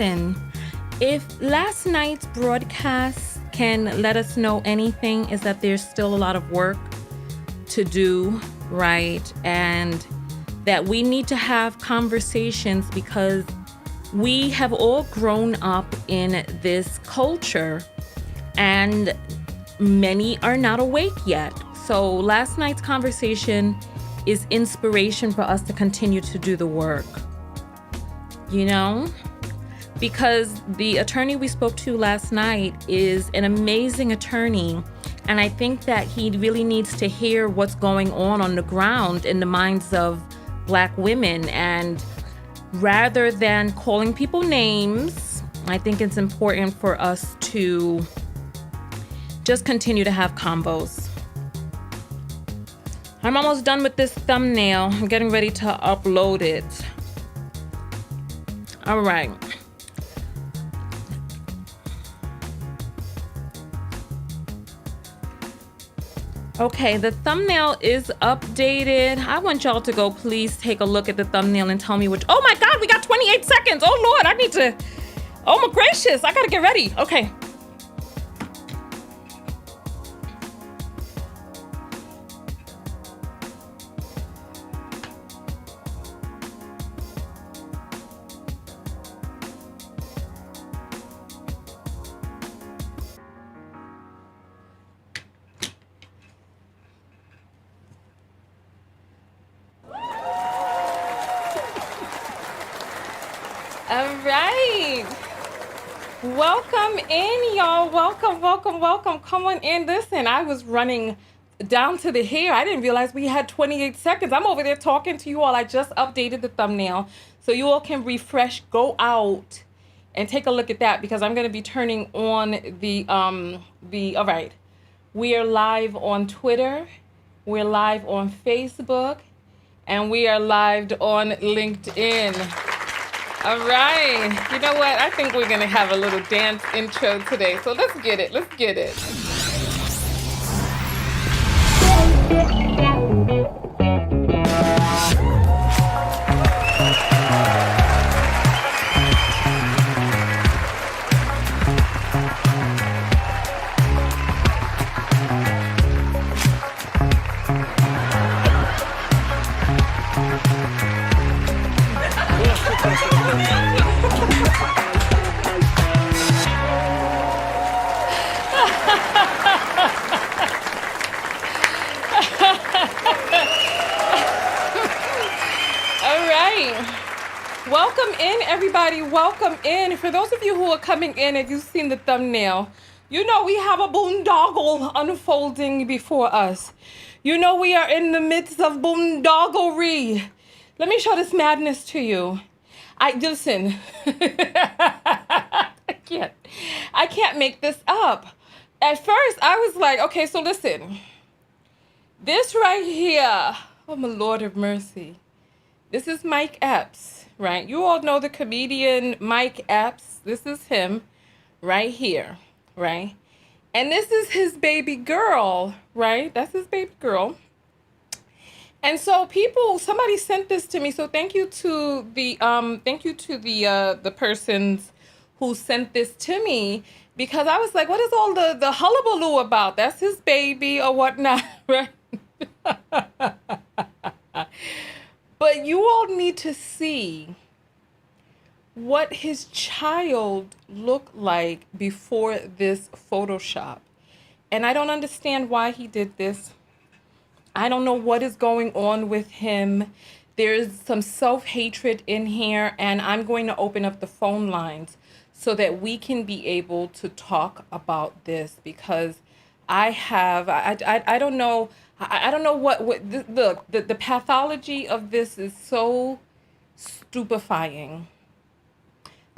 listen, if last night's broadcast can let us know anything, is that there's still a lot of work to do, right? And that we need to have conversations because we have all grown up in this culture and many are not awake yet. So last night's conversation is inspiration for us to continue to do the work, you know? Because the attorney we spoke to last night is an amazing attorney. And I think that he really needs to hear what's going on the ground in the minds of Black women. And rather than calling people names, I think it's important for us to just continue to have combos. I'm almost done with this thumbnail. I'm getting ready to upload it. All right. Okay, the thumbnail is updated. I want y'all to go please take a look at the thumbnail and tell me which. Oh my God, we got 28 seconds. Oh Lord, I need to. Oh my gracious, I gotta get ready. Okay. All right. Welcome in, y'all. Welcome, welcome, welcome. Come on in. Listen, I was running down to the hair. I didn't realize we had 28 seconds. I'm over there talking to you all. I just updated the thumbnail so you all can refresh, go out and take a look at that because I'm going to be turning on all right. We are live on Twitter. We're live on Facebook and we are live on LinkedIn. All right. You know what? I think we're going to have a little dance intro today. So let's get it. Let's get it. Welcome in, everybody. Welcome in. For those of you who are coming in, if you've seen the thumbnail, you know we have a boondoggle unfolding before us. You know we are in the midst of boondogglery. Let me show this madness to you. Listen. I can't make this up. At first, I was like, okay, so listen. This right here, oh my Lord of mercy. This is Mike Epps, right? You all know the comedian Mike Epps. This is him right here, right? And this is his baby girl, right? That's his baby girl. And so somebody sent this to me. So thank you to the persons who sent this to me because I was like, what is all the hullabaloo about? That's his baby or whatnot, right? But you all need to see what his child looked like before this Photoshop. And I don't understand why he did this. I don't know what is going on with him. There's some self-hatred in here, and I'm going to open up the phone lines so that we can be able to talk about this because I don't know. I don't know the pathology of this is so stupefying.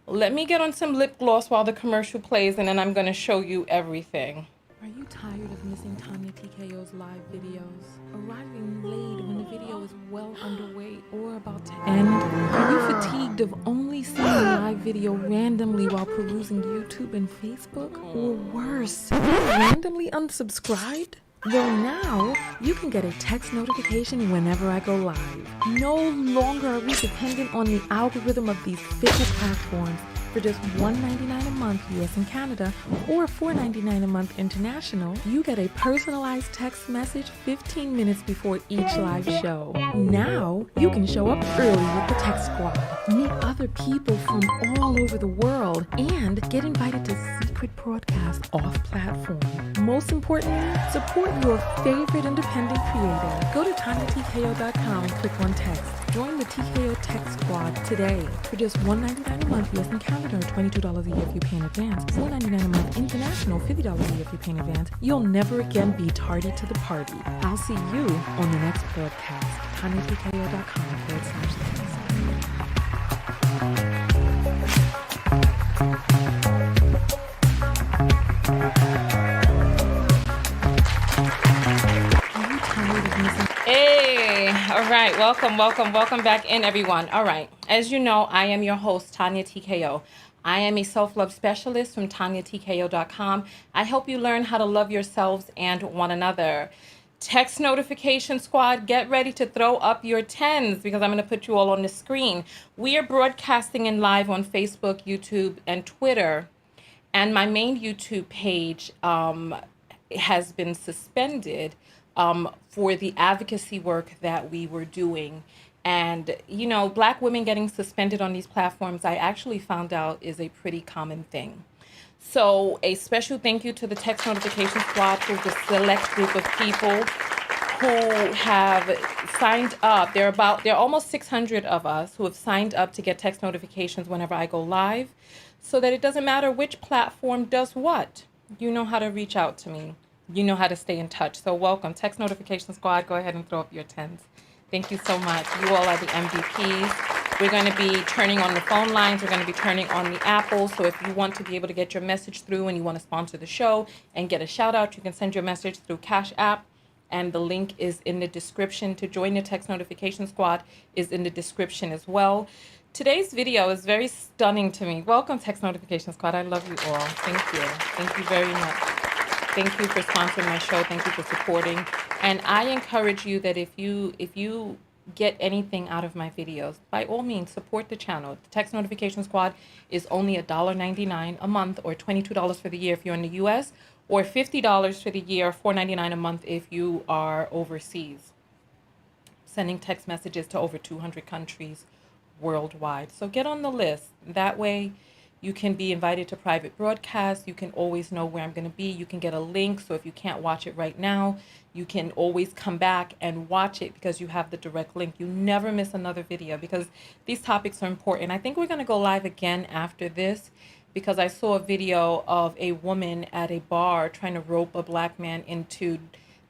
Let me get on some lip gloss while the commercial plays, and then I'm going to show you everything. Are you tired of missing Tonya TKO's live videos? Arriving late when the video is well underway or about to end? Are you fatigued of only seeing a live video randomly while perusing YouTube and Facebook? Or worse, randomly unsubscribed? Well, now you can get a text notification whenever I go live. No longer are we dependent on the algorithm of these fickle platforms. For just $1.99 a month US and Canada, or $4.99 a month international, you get a personalized text message 15 minutes before each live show. Now, you can show up early with the Text Squad, meet other people from all over the world, and get invited to secret broadcasts off-platform. Most importantly, support your favorite independent creator. Go to TonyaTKO.com and click on text. Join the TKO Text Squad today. For just $1.99 a month US and Canada, or $22 a year if you pay in advance, $4.99 a month international, $50 a year if you pay in advance, you'll never again be tardy to the party. I'll see you on the next broadcast. TonyaTKO.com/text. Hey, all right, welcome back in, everyone. All right, as you know, I am your host, Tonya TKO. I am a self-love specialist from TonyaTKO.com. I help you learn how to love yourselves and one another. Text notification squad, get ready to throw up your tens because I'm going to put you all on the screen. We are broadcasting in live on Facebook, YouTube, and Twitter. And my main YouTube page has been suspended for the advocacy work that we were doing. And, you know, Black women getting suspended on these platforms, I actually found out is a pretty common thing. So a special thank you to the Text Notification Squad, who's a select group of people who have signed up. There are almost 600 of us who have signed up to get text notifications whenever I go live, so that it doesn't matter which platform does what. You know how to reach out to me. You know how to stay in touch. So welcome, Text Notification Squad. Go ahead and throw up your tens. Thank you so much. You all are the MVPs. We're going to be turning on the phone lines. We're going to be turning on the Apple. So if you want to be able to get your message through and you want to sponsor the show and get a shout out, you can send your message through Cash App. And the link is in the description. To join the Text Notification Squad is in the description as well. Today's video is very stunning to me. Welcome, Text Notification Squad. I love you all. Thank you. Thank you very much. Thank you for sponsoring my show. Thank you for supporting. And I encourage you that if you get anything out of my videos, by all means, support the channel. The Text Notification Squad is only $1.99 a month, or $22 for the year if you're in the US, or $50 for the year, $4.99 a month if you are overseas. Sending text messages to over 200 countries worldwide. So get on the list. That way you can be invited to private broadcasts. You can always know where I'm going to be. You can get a link. So if you can't watch it right now, you can always come back and watch it because you have the direct link. You never miss another video because these topics are important. I think we're going to go live again after this because I saw a video of a woman at a bar trying to rope a Black man into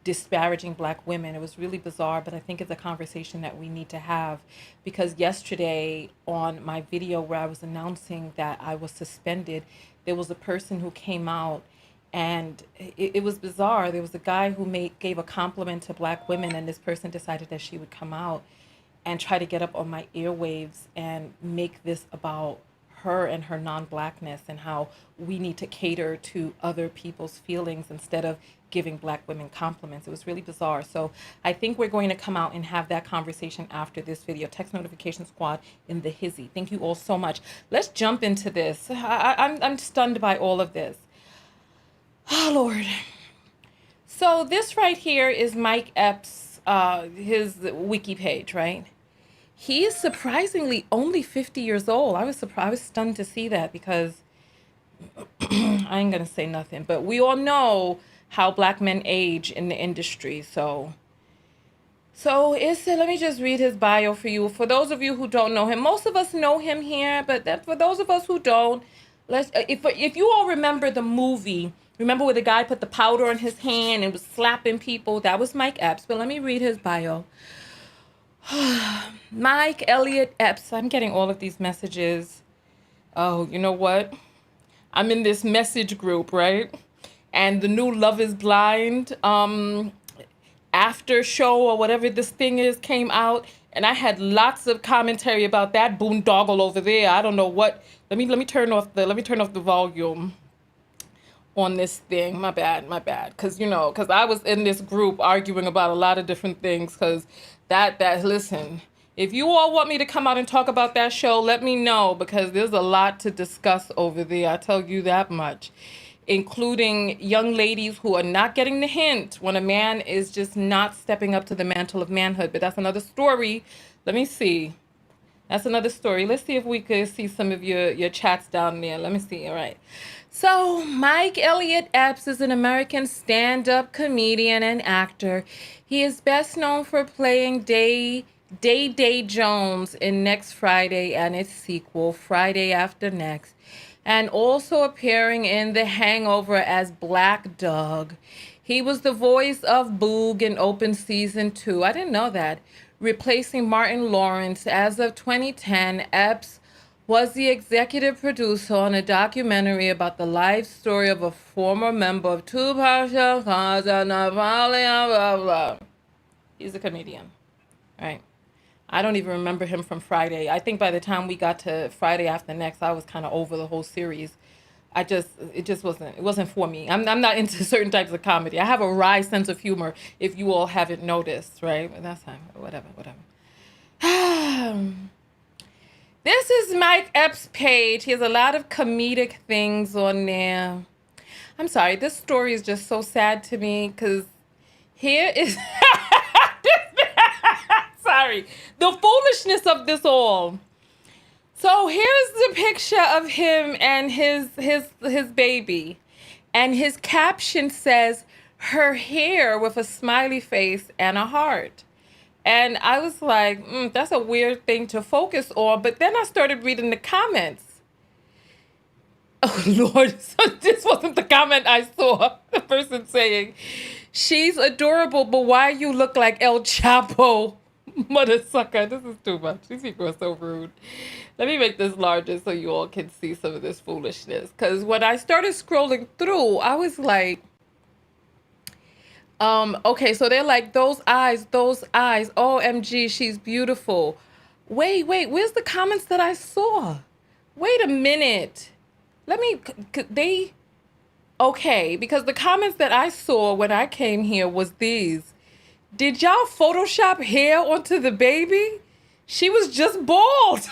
disparaging Black women. It was really bizarre, but I think it's a conversation that we need to have, because yesterday on my video where I was announcing that I was suspended, there was a person who came out, and it was bizarre. There was a guy who gave a compliment to Black women, and this person decided that she would come out and try to get up on my airwaves and make this about her and her non-Blackness and how we need to cater to other people's feelings instead of giving Black women compliments. It was really bizarre. So I think we're going to come out and have that conversation after this video. Text Notification Squad in the hizzy. Thank you all so much. Let's jump into this. I'm stunned by all of this. Oh, Lord. So this right here is Mike Epps, his wiki page, right? He is surprisingly only 50 years old. I was surprised. I was stunned to see that because I ain't gonna say nothing, but we all know how Black men age in the industry. So let me just read his bio for you. For those of you who don't know him, most of us know him here, but for those of us who don't, if you all remember the movie, remember where the guy put the powder on his hand and was slapping people? That was Mike Epps. But let me read his bio. Mike Elliott Epps. I'm getting all of these messages. Oh, you know what? I'm in this message group, right? And the new Love is Blind after show or whatever this thing is came out, and I had lots of commentary about that boondoggle over there. I don't know what. Let me turn off the volume on this thing. My bad. Because I was in this group arguing about a lot of different things. Because that listen, If you all want me to come out and talk about that show, let me know, because there's a lot to discuss over there. I tell you that much, including young ladies who are not getting the hint when a man is just not stepping up to the mantle of manhood. But that's another story. Let me see. That's another story. Let's see if we could see some of your chats down there. Let me see. All right. So Mike Elliott Epps is an American stand-up comedian and actor. He is best known for playing Day Jones in Next Friday and its sequel, Friday After Next, and also appearing in The Hangover as Black Dog. He was the voice of Boog in Open Season 2. I didn't know that. Replacing Martin Lawrence. As of 2010, Epps was the executive producer on a documentary about the life story of a former member of Tupac Shakur. He's a comedian, right? I don't even remember him from Friday. I think by the time we got to Friday After Next, I was kind of over the whole series. It wasn't for me. I'm not into certain types of comedy. I have a wry sense of humor, if you all haven't noticed, right? But that's fine. Whatever. This is Mike Epps' page. He has a lot of comedic things on there. I'm sorry. This story is just so sad to me, because here is... Sorry. The foolishness of this all. So here's the picture of him and his baby. And his caption says, "Her hair," with a smiley face and a heart. And I was like, that's a weird thing to focus on. But then I started reading the comments. Oh, Lord. So this wasn't the comment I saw. The person saying, "She's adorable, but why you look like El Chapo? Mother sucker." This is too much. These people are so rude. Let me make this larger so you all can see some of this foolishness. Because when I started scrolling through, I was like, okay, so they're like, those eyes, OMG, she's beautiful. Wait, where's the comments that I saw? Wait a minute. Okay, because the comments that I saw when I came here was these. Did y'all Photoshop hair onto the baby? She was just bald.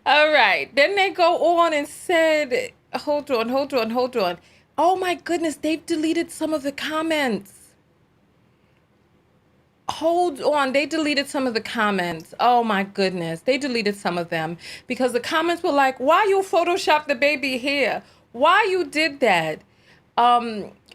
All right. Then they go on and said, hold on. Oh my goodness, they've deleted some of the comments. Hold on, they deleted some of the comments. Oh my goodness, they deleted some of them because the comments were like, why you Photoshop the baby hair? Why you did that?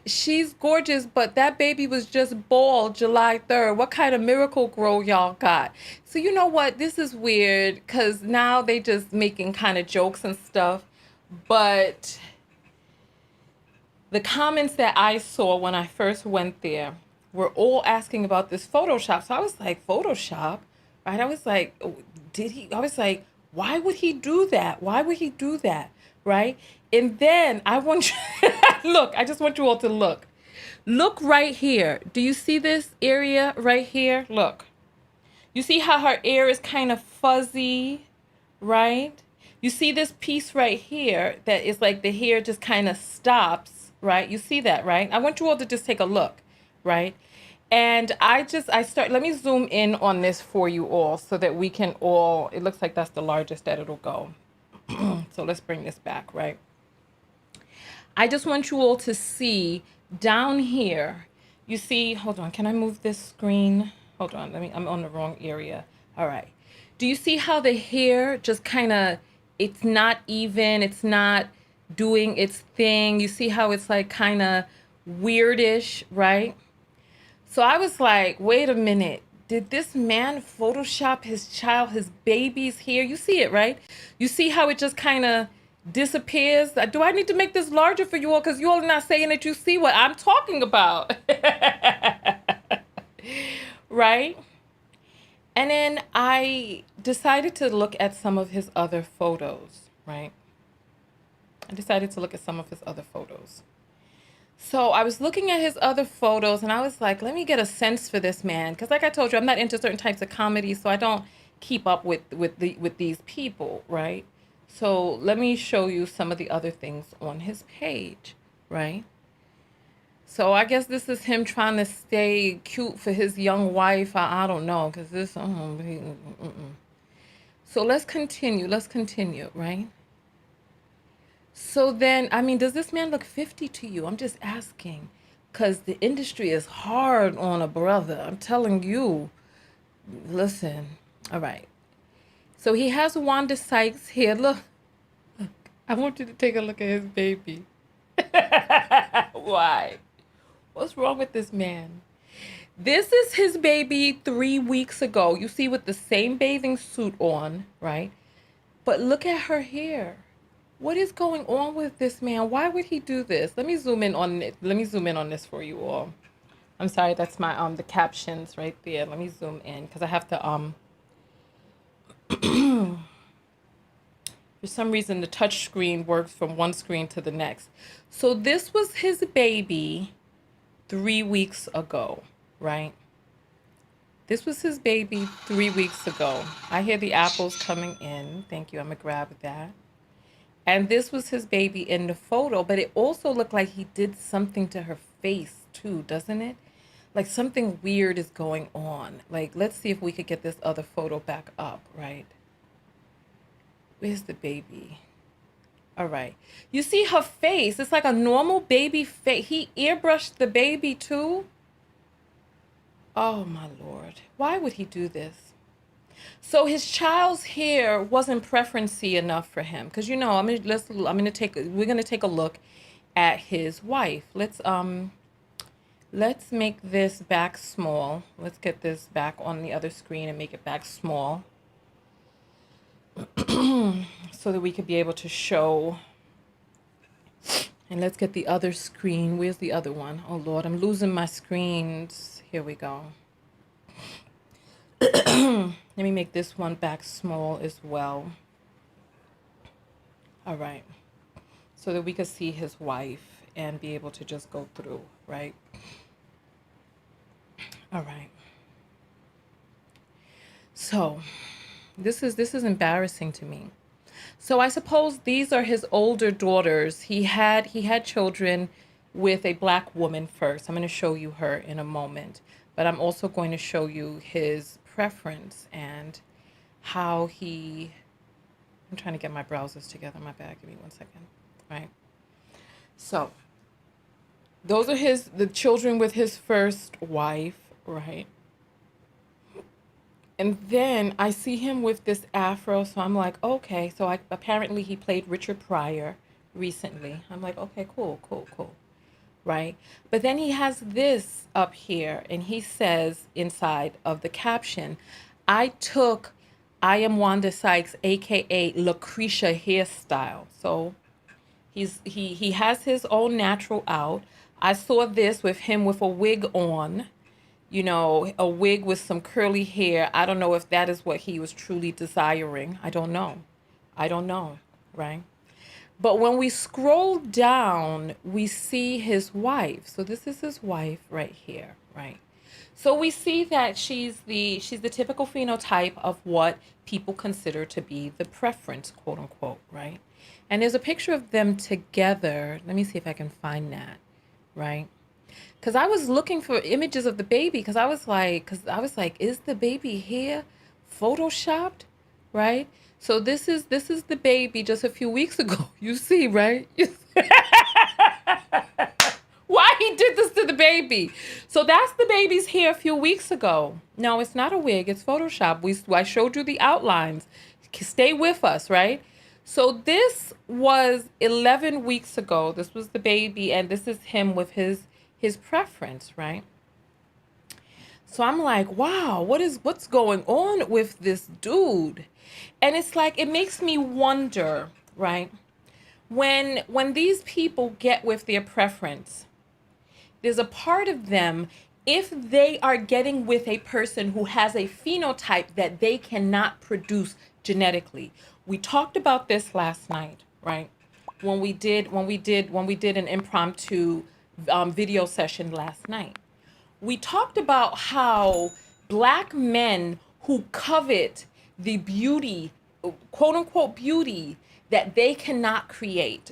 She's gorgeous, but that baby was just bald July 3rd. What kind of miracle grow y'all got? So you know what? This is weird because now they just making kind of jokes and stuff. But the comments that I saw when I first went there were all asking about this Photoshop. So I was like, Photoshop? Right? I was like, I was like, why would he do that? Why would he do that? Right? And then I want you, look, I just want you all to look. Look right here. Do you see this area right here? Look. You see how her ear is kind of fuzzy, right? You see this piece right here that is like the hair just kind of stops, right? You see that, right? I want you all to just take a look, right? And let me zoom in on this for you all so that we can all, it looks like that's the largest that it'll go. So let's bring this back, right? I just want you all to see down here. You see, hold on, can I move this screen? Hold on, I'm on the wrong area. All right. Do you see how the hair just kind of, it's not even, it's not doing its thing. You see how it's like kind of weirdish, right? So I was like, wait a minute. Did this man Photoshop his baby's hair? You see it, right? You see how it just kind of disappears? Do I need to make this larger for you all? Because you all are not saying that you see what I'm talking about. Right? And then I decided to look at some of his other photos, right? So I was looking at his other photos and I was like, let me get a sense for this man. Because like I told you, I'm not into certain types of comedy, so I don't keep up with these people, right? So let me show you some of the other things on his page, right? So I guess this is him trying to stay cute for his young wife. I don't know, because this, So let's continue. Let's continue, right? So then, I mean, does this man look 50 to you? I'm just asking. Because the industry is hard on a brother. I'm telling you. Listen. All right. So he has Wanda Sykes here. Look. I want you to take a look at his baby. Why? What's wrong with this man? This is his baby 3 weeks ago. You see, with the same bathing suit on, right? But look at her hair. What is going on with this man? Why would he do this? Let me zoom in on it. Let me zoom in on this for you all. I'm sorry, that's my the captions right there. Let me zoom in because I have to for some reason the touch screen works from one screen to the next. So this was his baby 3 weeks ago, right? This was his baby 3 weeks ago. I hear the apples coming in. Thank you. I'm gonna grab that. And this was his baby in the photo, but it also looked like he did something to her face too, doesn't it? Like something weird is going on. Like, let's see if we could get this other photo back up, right? Where's the baby? All right. You see her face. It's like a normal baby face. He airbrushed the baby too. Oh my Lord. Why would he do this? So his child's hair wasn't preferencey enough for him. Because we're gonna take a look at his wife. Let's make this back small. Let's get this back on the other screen and make it back small. So that we could be able to show. And let's get the other screen. Where's the other one? Oh Lord, I'm losing my screens. Here we go. Let me make this one back small as well. All right. So that we could see his wife and be able to just go through, right? All right. So this is embarrassing to me. So I suppose these are his older daughters. He had children with a black woman first. I'm going to show you her in a moment, but I'm also going to show you his preference and how I'm trying to get my browsers together. My bad. Give me 1 second. Right. So those are the children with his first wife, right? And then I see him with this afro, so I'm like, okay. So apparently he played Richard Pryor recently. I'm like, okay, cool, right? But then he has this up here, and he says inside of the caption, I am Wanda Sykes, aka Lucretia hairstyle. So he has his own natural out. I saw this with him with a wig on, a wig with some curly hair. I don't know if that is what he was truly desiring. I don't know, right? But when we scroll down, we see his wife. So this is his wife right here, right? So we see that she's the typical phenotype of what people consider to be the preference, quote unquote, right? And there's a picture of them together. Let me see if I can find that, right? Because I was looking for images of the baby because I was like, is the baby here photoshopped, right? So this is the baby just a few weeks ago. You see, right? Why he did this to the baby? So that's the baby's hair a few weeks ago. No, it's not a wig. It's Photoshop. I showed you the outlines. Stay with us, right? So this was 11 weeks ago. This was the baby, and this is him with his preference, right? So I'm like, wow, what's going on with this dude? And it's like, it makes me wonder, right? When these people get with their preference, there's a part of them, if they are getting with a person who has a phenotype that they cannot produce genetically. We talked about this last night, right? When we did an impromptu video session last night. We talked about how black men who covet the beauty, quote unquote beauty, that they cannot create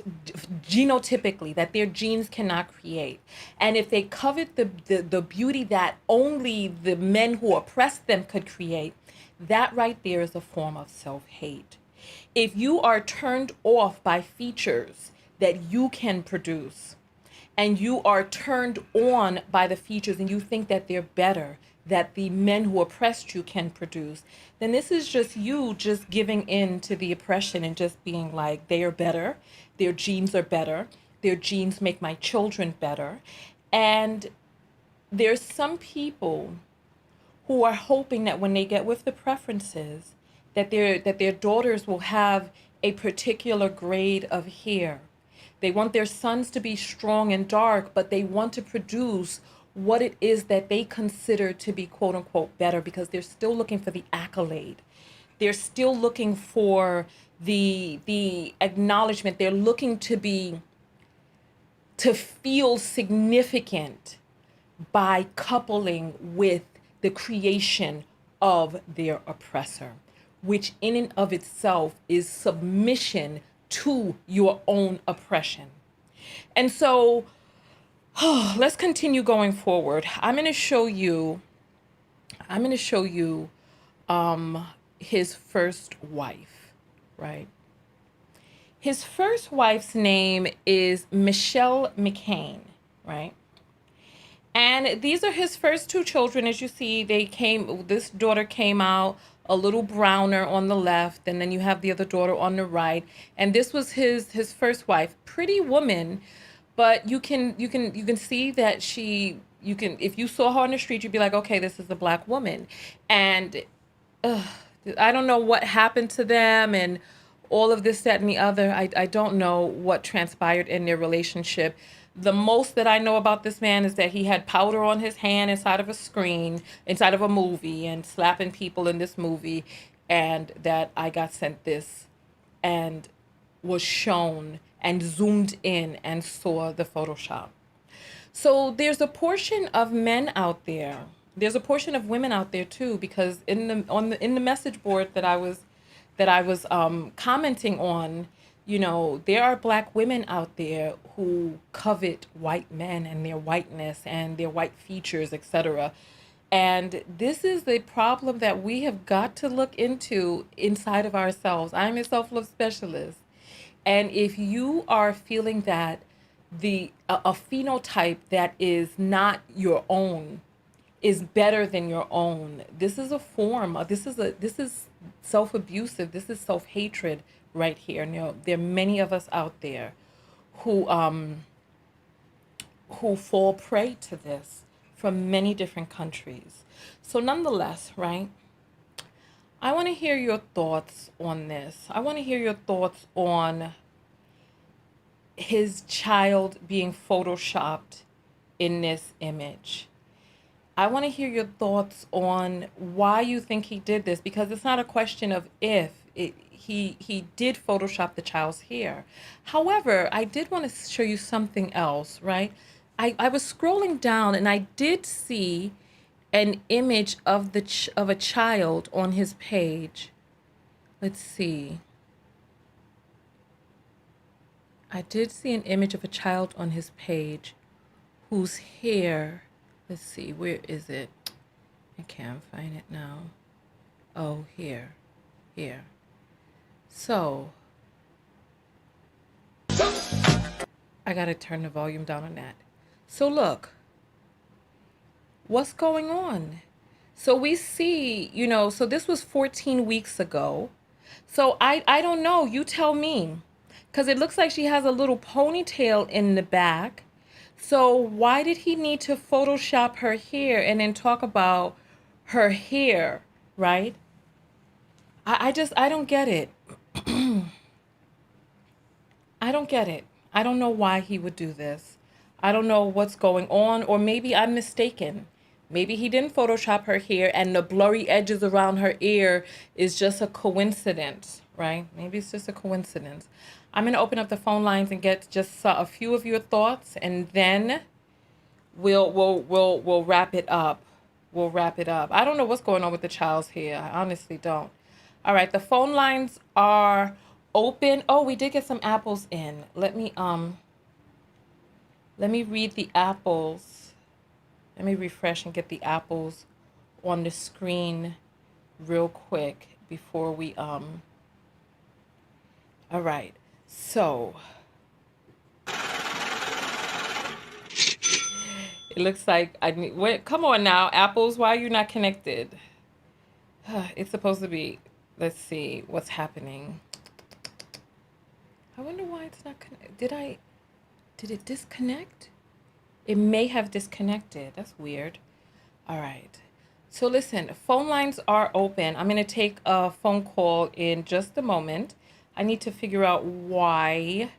genotypically, that their genes cannot create. And if they covet the beauty that only the men who oppressed them could create, that right there is a form of self-hate. If you are turned off by features that you can produce, and you are turned on by the features and you think that they're better, that the men who oppressed you can produce, then this is just you just giving in to the oppression and just being like, they are better, their genes are better, their genes make my children better. And there's some people who are hoping that when they get with the preferences, that their daughters will have a particular grade of hair. They want their sons to be strong and dark, but they want to produce what it is that they consider to be quote unquote better, because they're still looking for the accolade. They're still looking for the acknowledgement. They're looking to feel significant by coupling with the creation of their oppressor, which in and of itself is submission to your own oppression. And so let's continue going forward. I'm going to show you his first wife, right? His first wife's name is Michelle McCain, right? And these are his first two children. As you see, this daughter came out a little browner on the left, and then you have the other daughter on the right. And this was his first wife, pretty woman, but you can see that if you saw her on the street, you'd be like, okay, this is a Black woman. And I don't know what happened to them and all of this, that, and the other. I don't know what transpired in their relationship. The most that I know about this man is that he had powder on his hand inside of a screen, inside of a movie, and slapping people in this movie, and that I got sent this and was shown and zoomed in and saw the Photoshop. So there's a portion of men out there. There's a portion of women out there too, because in the message board that I was commenting on, you know, there are Black women out there who covet white men and their whiteness and their white features, etc. And this is the problem that we have got to look into inside of ourselves. I'm a self-love specialist. And if you are feeling that a phenotype that is not your own is better than your own, this is a form of, this is self-abusive, this is self-hatred right here. You know, there are many of us out there who fall prey to this from many different countries. So nonetheless, right, I want to hear your thoughts on this. I want to hear your thoughts on his child being photoshopped in this image. I want to hear your thoughts on why you think he did this, because it's not a question of if. He did Photoshop the child's hair. However, I did want to show you something else, right? I was scrolling down and I did see an image of of a child on his page. Let's see. I did see an image of a child on his page whose hair, let's see, where is it? I can't find it now. Oh, here. So, I gotta turn the volume down on that. So look, what's going on? So we see, you know, so this was 14 weeks ago. So I don't know, you tell me. Because it looks like she has a little ponytail in the back. So why did he need to Photoshop her hair and then talk about her hair, right? I don't get it. I don't get it. I don't know why he would do this. I don't know what's going on, or maybe I'm mistaken. Maybe he didn't Photoshop her hair and the blurry edges around her ear is just a coincidence, right? Maybe it's just a coincidence. I'm going to open up the phone lines and get just a few of your thoughts, and then we'll wrap it up. We'll wrap it up. I don't know what's going on with the child's hair. I honestly don't. All right, the phone lines are open. Oh, we did get some apples in. Let me read the apples. Let me refresh and get the apples on the screen real quick before we all right. So, it looks like I need wait, come on now, apples, why are you not connected? It's supposed to be, let's see what's happening. I wonder why it's not connected. Did it disconnect? It may have disconnected. That's weird. All right. So listen, phone lines are open. I'm going to take a phone call in just a moment. I need to figure out why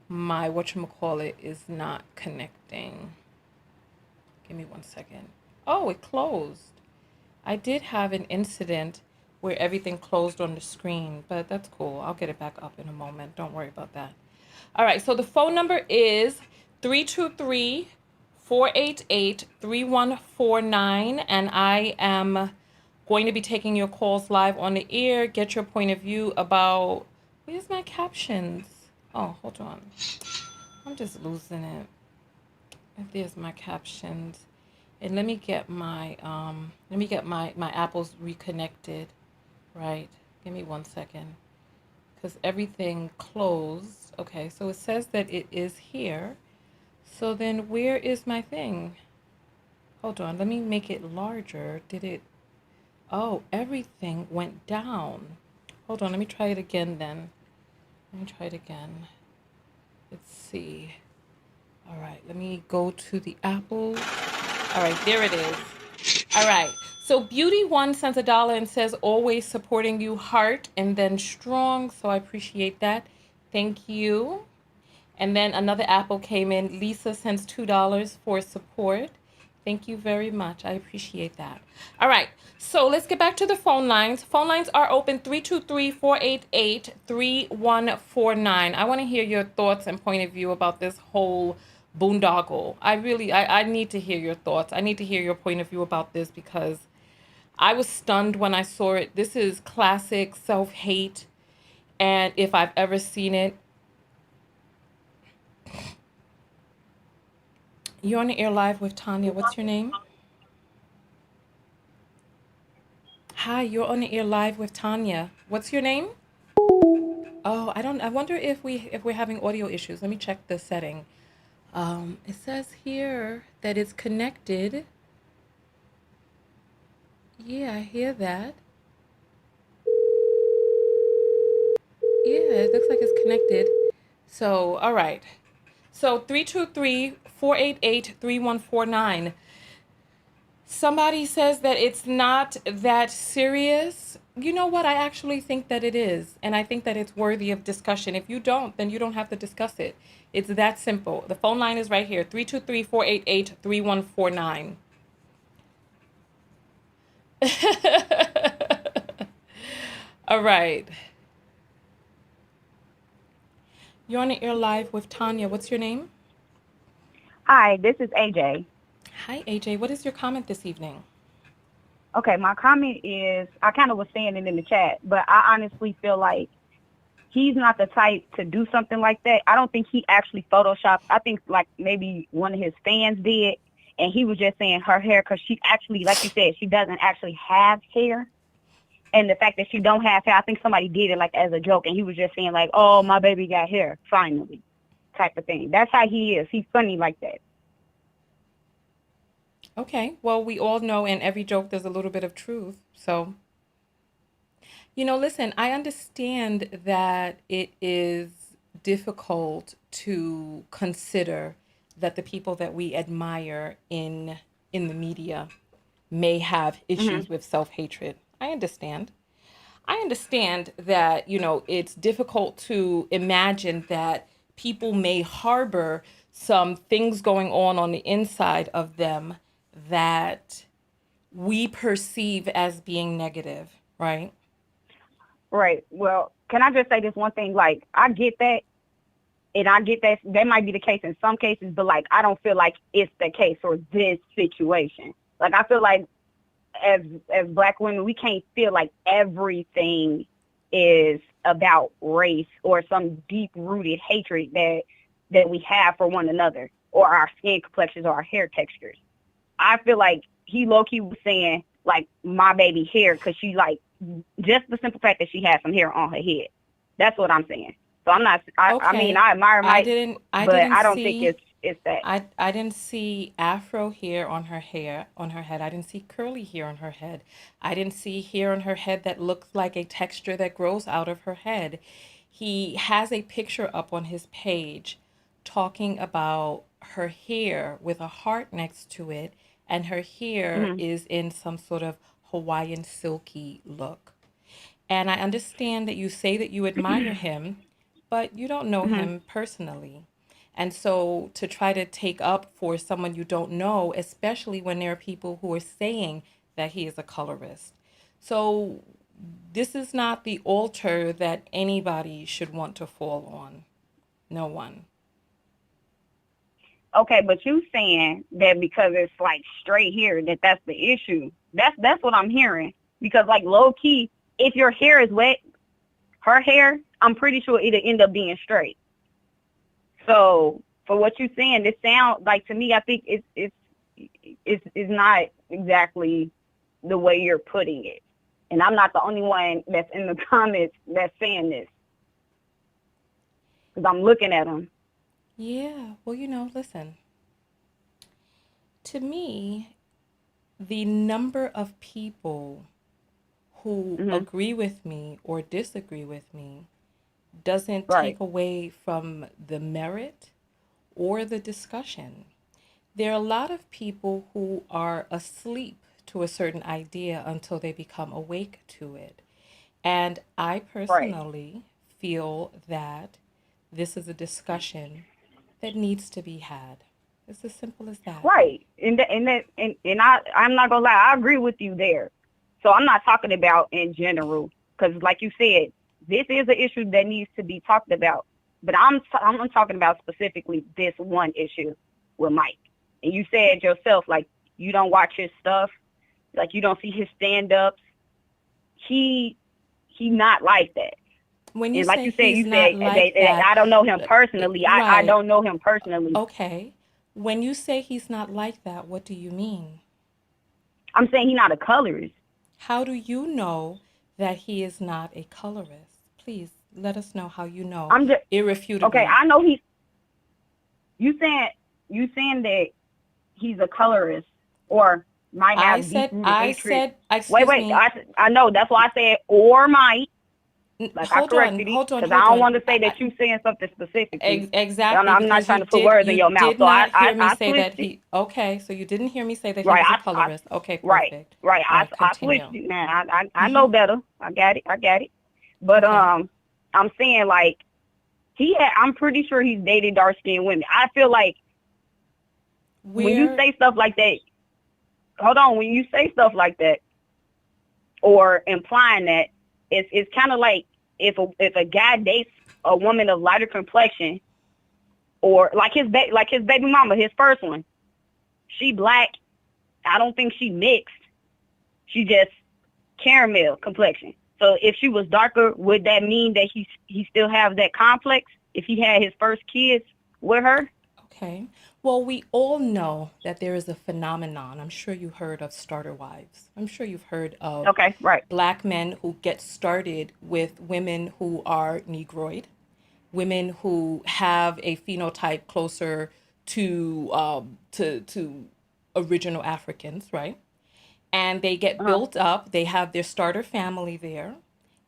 my whatchamacallit is not connecting. Give me 1 second. Oh, it closed. I did have an incident where everything closed on the screen, but that's cool. I'll get it back up in a moment. Don't worry about that. All right, so the phone number is 323-488-3149, and I am going to be taking your calls live on the air. Get your point of view about, where's my captions? Oh, hold on. I'm just losing it. There's my captions. And let me get my my apples reconnected, right? Give me 1 second. Because everything closed. Okay, so it says that it is here. So then where is my thing? Hold on, let me make it larger. Did it? Oh, everything went down. Hold on, let me try it again then. Let me try it again. Let's see. All right, let me go to the apples. All right, there it is. All right. So Beauty One sends $1 and says, always supporting you, heart, and then strong. So I appreciate that. Thank you. And then another apple came in. Lisa sends $2 for support. Thank you very much. I appreciate that. All right. So let's get back to the phone lines. Phone lines are open 323-488-3149. I want to hear your thoughts and point of view about this whole boondoggle. I need to hear your thoughts. I need to hear your point of view about this because I was stunned when I saw it. This is classic self-hate. And if I've ever seen it, you're on the air live with Tonya. What's your name? Hi, you're on the air live with Tonya. What's your name? Oh, I wonder if we're having audio issues. Let me check the setting. It says here that it's connected. Yeah, I hear that. Yeah, it looks like it's connected. So, all right. So 323-488-3149. Somebody says that it's not that serious. You know what? I actually think that it is. And I think that it's worthy of discussion. If you don't, then you don't have to discuss it. It's that simple. The phone line is right here, 323-488-3149. All right. You're on the air live with Tonya. What's your name? Hi, this is AJ. Hi, AJ. What is your comment this evening? Okay, my comment is I kind of was saying it in the chat, but I honestly feel like he's not the type to do something like that. I don't think he actually photoshopped. I think like maybe one of his fans did, and he was just saying her hair because she actually, like you said, she doesn't actually have hair. And the fact that she don't have hair, I think somebody did it like as a joke, and he was just saying like, "Oh, my baby got hair finally," type of thing. That's how he is. He's funny like that. Okay. Well, we all know in every joke there's a little bit of truth. So, listen, I understand that it is difficult to consider that the people that we admire in the media may have Hmm. issues with self-hatred. I understand. I understand that, it's difficult to imagine that people may harbor some things going on the inside of them that we perceive as being negative, right? Right. Well, can I just say this one thing? Like, I get that, and I get that might be the case in some cases, but like, I don't feel like it's the case for this situation. Like, I feel like as Black women, we can't feel like everything is about race or some deep rooted hatred that we have for one another or our skin complexions or our hair textures. I feel like he low key was saying like my baby hair because she like just the simple fact that she has some hair on her head. That's what I'm saying. So I'm not. I mean, Okay. I admire Mike, I but didn't I don't think see it's that. I didn't see afro hair on her head. I didn't see curly hair on her head. I didn't see hair on her head that looks like a texture that grows out of her head. He has a picture up on his page talking about her hair with a heart next to it, and her hair Mm-hmm. is in some sort of Hawaiian silky look. And I understand that you say that you admire him, but you don't know Mm-hmm. him personally. And so to try to take up for someone you don't know, especially when there are people who are saying that he is a colorist. So this is not the altar that anybody should want to fall on. No one. Okay, but you saying that because it's like straight hair that's the issue. That's what I'm hearing. Because like low key, if your hair is wet, her hair, I'm pretty sure it'll end up being straight. So for what you're saying, this sound like to me, I think it's not exactly the way you're putting it. And I'm not the only one that's in the comments that's saying this because I'm looking at them. Yeah, well, listen, to me, the number of people who Hmm. agree with me or disagree with me doesn't Right. take away from the merit or the discussion. There are a lot of people who are asleep to a certain idea until they become awake to it. And I Right. personally feel that this is a discussion that needs to be had. It's as simple as that. Right. And I'm not gonna lie, I agree with you there. So I'm not talking about in general because, like you said, this is an issue that needs to be talked about. But I'm talking about specifically this one issue with Mike. And you said yourself, like you don't watch his stuff, like you don't see his stand ups. He he not like that. When you And like say you said, he's not like that, I don't know him personally. I right, don't know him personally. okay. When you say he's not like that, what do you mean? I'm saying he's not a colorist. How do you know that he is not a colorist? Please let us know how you know I'm just okay. irrefutably. I know you saying you saying that he's a colorist or might have deep rooted hatred. Wait, Excuse wait. me. I know that's why I said or might. Like I Hold on, corrected it hold on, because I hold don't on. want to say that you saying something specifically. Exactly, I'm not because trying to put words in you your mouth. did So not hear me I say switched that it. he, okay, so you didn't hear me say that he Right. was a I colorist. Okay, right. perfect. Right. I switched Continue. it, man. I Mm-hmm. know better. I got it. I got it. But Okay. I'm saying like I'm pretty sure he's dated dark skinned women. I feel like when you Where say stuff like that, hold on, when you say stuff like that or implying that, it's kind of like if a guy dates a woman of lighter complexion or like his baby mama, his first one, she black. I don't think she mixed. She just caramel complexion. So if she was darker, would that mean that he still has that complex if he had his first kids with her? Okay. Well, we all know that there is a phenomenon. I'm sure you heard of starter wives. I'm sure you've heard of Okay, right. black men who get started with women who are negroid, women who have a phenotype closer to original Africans, right? And they get Uh-huh. built up. They have their starter family there.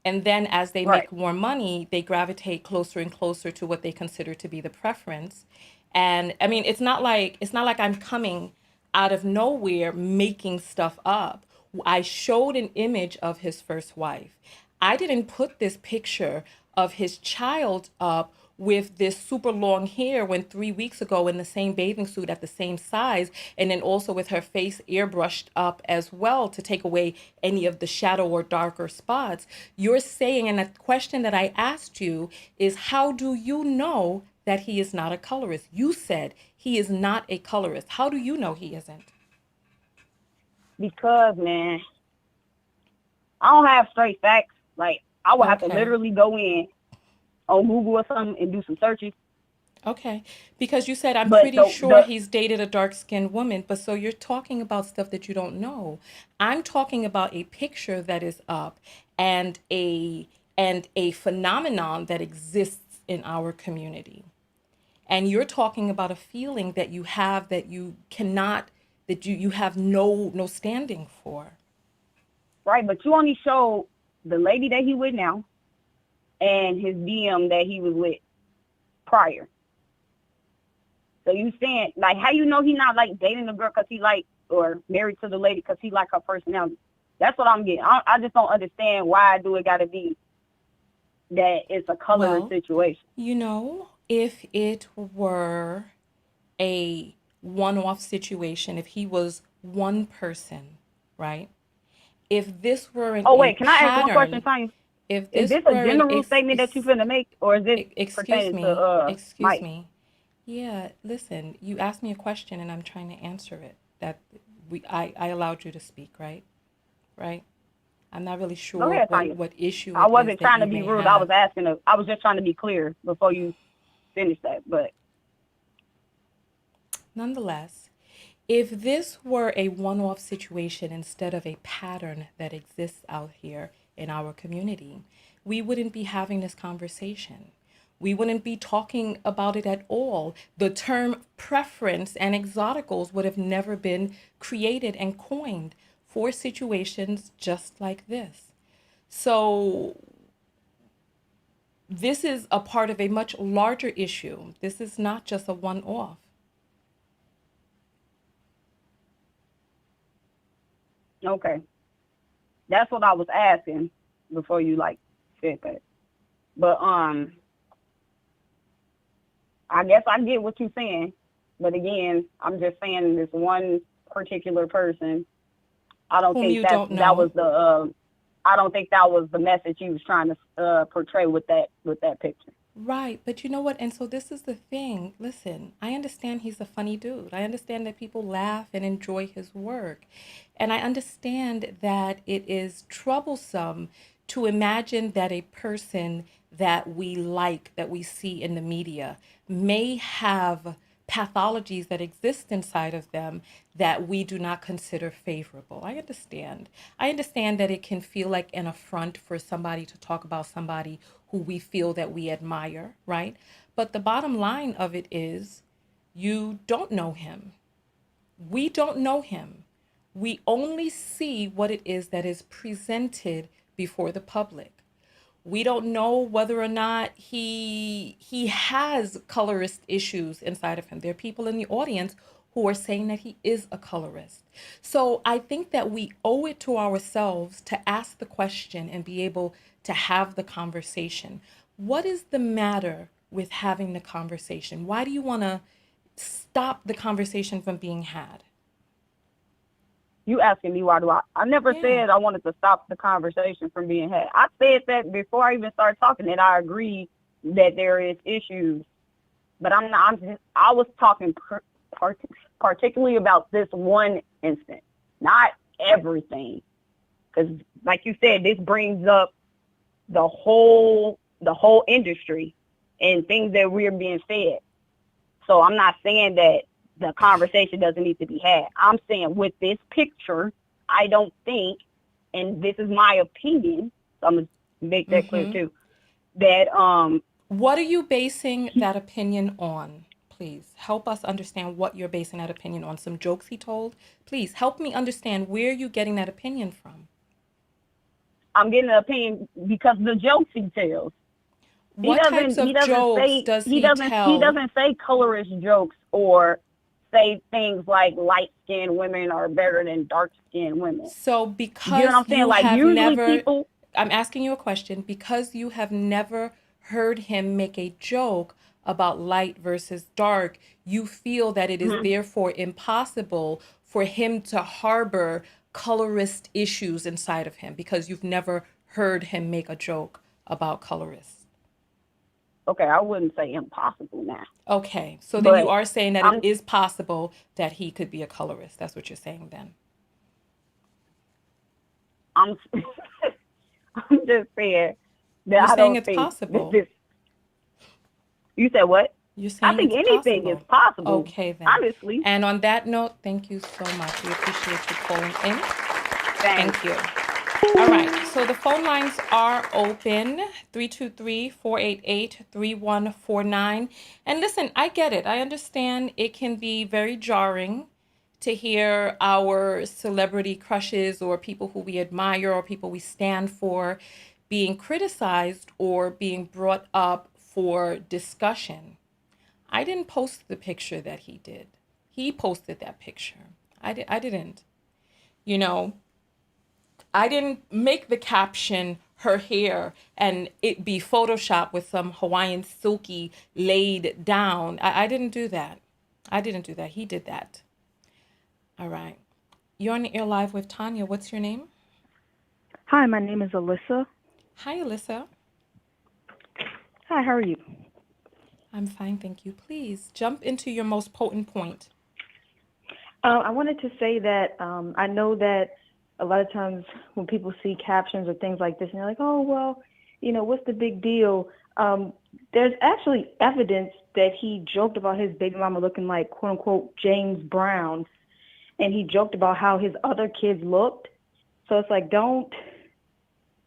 And then as they Right. make more money, they gravitate closer and closer to what they consider to be the preference. And I mean, it's not like I'm coming out of nowhere making stuff up. I showed an image of his first wife. I didn't put this picture of his child up with this super long hair when 3 weeks ago in the same bathing suit at the same size, and then also with her face airbrushed up as well to take away any of the shadow or darker spots. You're saying, and the question that I asked you is, how do you know that he is not a colorist? You said he is not a colorist. How do you know he isn't? Because man, I don't have straight facts. Like I would have to Okay. literally go in on Google or something and do some searches. Okay. Because you said, I'm But pretty sure the he's dated a dark-skinned woman, but so you're talking about stuff that you don't know. I'm talking about a picture that is up and a phenomenon that exists in our community. And you're talking about a feeling that you have that you cannot, that you have no standing for. right, but you only showed the lady that he with now and his DM that he was with prior. So you saying like how you know he not like dating the girl because he like or married to the lady because he like her personality. That's what I'm getting. I just don't understand why do it got to be that it's a colorist Well, situation. if it were a one-off situation, if he was one person, right? If this weren't Oh a wait, can I ask one question, pattern, Tanya? if Is this this a weren't general statement that you finna make, or is this excuse pertaining to me, excuse Mike? me. Yeah, listen, you asked me a question and I'm trying to answer it. That I allowed you to speak, right? Right? I'm not really Go sure ahead, Tanya. what issue I it is wasn't that trying to you be may rude. I have. was asking. I was just trying to be clear before you finish that. But Nonetheless, if this were a one off situation instead of a pattern that exists out here in our community, we wouldn't be having this conversation. We wouldn't be talking about it at all. The term preference and exoticals would have never been created and coined for situations just like this. So, this is a part of a much larger issue. This is not just a one off. okay, that's what I was asking before you like said that. But I guess I get what you're saying. But again, I'm just saying this one particular person. I don't Whom think you don't that know. was the I don't think that was the message he was trying to portray with that picture. Right, but you know what? And so this is the thing. Listen, I understand he's a funny dude. I understand that people laugh and enjoy his work. And I understand that it is troublesome to imagine that a person that we like, that we see in the media, may have pathologies that exist inside of them that we do not consider favorable. I understand. I understand that it can feel like an affront for somebody to talk about somebody who we feel that we admire, right? But the bottom line of it is you don't know him. We don't know him. We only see what it is that is presented before the public. We don't know whether or not he has colorist issues inside of him. There are people in the audience who are saying that he is a colorist. So I think that we owe it to ourselves to ask the question and be able to have the conversation. What is the matter with having the conversation? Why do you want to stop the conversation from being had? You asking me why do I never Yeah. said I wanted to stop the conversation from being had. I said that before I even started talking that I agree that there is issues, but I was talking particularly about this one instance, not everything. Because like you said, this brings up the whole industry and things that we're being fed. So I'm not saying that the conversation doesn't need to be had. I'm saying with this picture, I don't think, and this is my opinion, so I'm gonna make that clear Mm-hmm. too, that What are you basing that opinion on? Please help us understand what you're basing that opinion on. Some jokes he told? Please help me understand where you're getting that opinion from. I'm getting an opinion because the jokes he tells. He What types doesn't he of doesn't jokes say does he he doesn't he tell? doesn't say colorist jokes or say things like light skinned women are better than dark skinned women. So, You get what because I'm saying? you Like have usually never, people I'm asking you a question, because you have never heard him make a joke about light versus dark, you feel that it is therefore impossible for him to harbor colorist issues inside of him because you've never heard him make a joke about colorists. okay, I wouldn't say impossible now. Okay, so then you But are saying that it I'm is possible that he could be a colorist. That's what you're saying then. I'm I'm just saying that You're I saying don't it's think that possible. this. You said what? You're I saying think it's anything is possible. possible, Okay, then. honestly. And on that note, thank you so much. We appreciate you calling in. Thanks. Thank you. All right, so the phone lines are open, 323-488-3149. And listen, I get it. I understand it can be very jarring to hear our celebrity crushes or people who we admire or people we stand for being criticized or being brought up for discussion. I didn't post the picture that he did. He posted that picture. I didn't. You know, I didn't make the caption her hair and it be photoshopped with some Hawaiian silky laid down. I didn't do that. I didn't do that. He did that. All right. You're on the air live with Tonya. What's your name? Hi, my name is Alyssa. Hi, Alyssa. Hi, how are you? I'm fine, thank you. Please jump into your most potent point. I wanted to say that I know that a lot of times when people see captions or things like this, and they're like, oh, well, what's the big deal? There's actually evidence that he joked about his baby mama looking like, quote unquote, James Brown. And he joked about how his other kids looked. So it's like, don't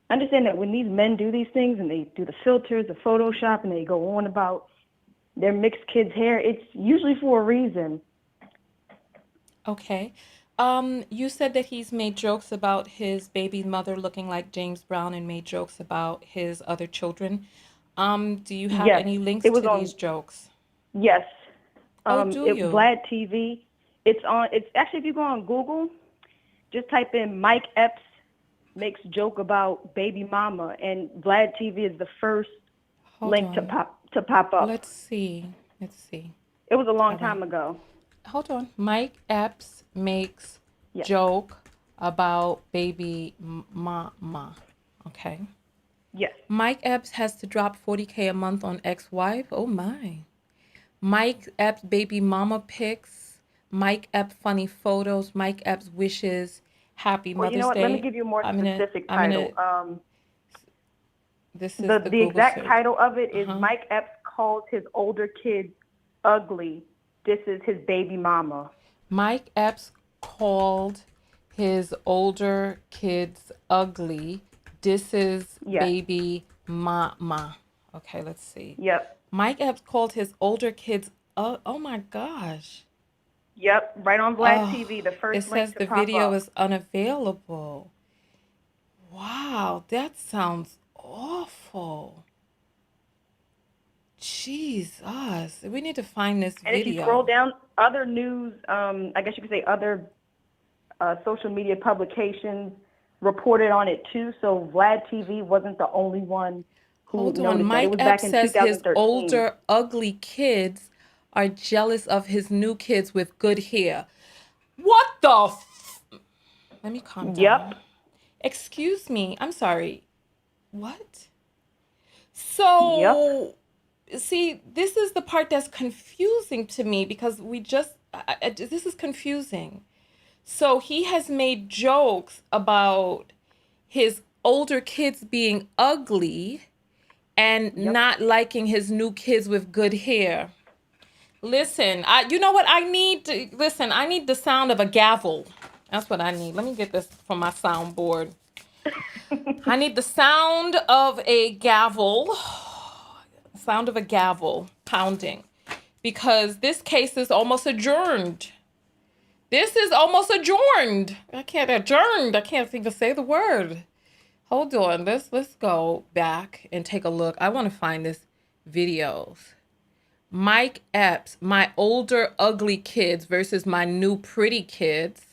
understand that when these men do these things and they do the filters, the Photoshop, and they go on about their mixed kids' hair, it's usually for a reason. Okay. You said that he's made jokes about his baby mother looking like James Brown and made jokes about his other children. Do you have Yes, any links it was to on. these jokes? Yes, Oh, do you? Vlad TV. It's on. It's actually, if you go on Google, just type in Mike Epps makes joke about baby mama, and Vlad TV is the first Hold link to on. pop up. Let's see. Let's see. It was a long All right. time ago. Hold on. Mike Epps makes Yes. joke about baby mama. Okay. Yes. Mike Epps has to drop 40K a month on ex-wife. Oh my. Mike Epps baby mama pics. Mike Epps funny photos. Mike Epps wishes happy Well, you know Mother's what? Let me Day. give you a more I'm gonna specific I'm gonna title. this is the The Google exact search. title of it is Uh-huh. Mike Epps calls his older kids ugly. This is his baby mama. Mike Epps called his older kids ugly. This is Yes. baby mama. Okay, let's see. Yep. Mike Epps called his older kids, oh my gosh. Yep. Right on Vlad Oh, TV, the it first link says to the pop video up. is unavailable. Wow, that sounds awful. Jesus, we need to find this And if you scroll video. down, other news, I guess you could say other social media publications reported on it too. So Vlad TV wasn't the only one who Hold on. noticed that. It Mike was back Epps in says his 2013. older, ugly kids are jealous of his new kids with good hair. What the Let me calm down. Yep. Excuse me. I'm sorry. What? Yep. So, see, this is the part that's confusing to me because this is confusing. So he has made jokes about his older kids being ugly and Yep. not liking his new kids with good hair. Listen, you know what I need I need the sound of a gavel. That's what I need. Let me get this from my soundboard. I need the sound of a gavel. Sound of a gavel pounding. Because this case is almost adjourned. This is almost adjourned. I can't even say the word. Hold on. Let's go back and take a look. I want to find this videos. Mike Epps, my older ugly kids versus my new pretty kids.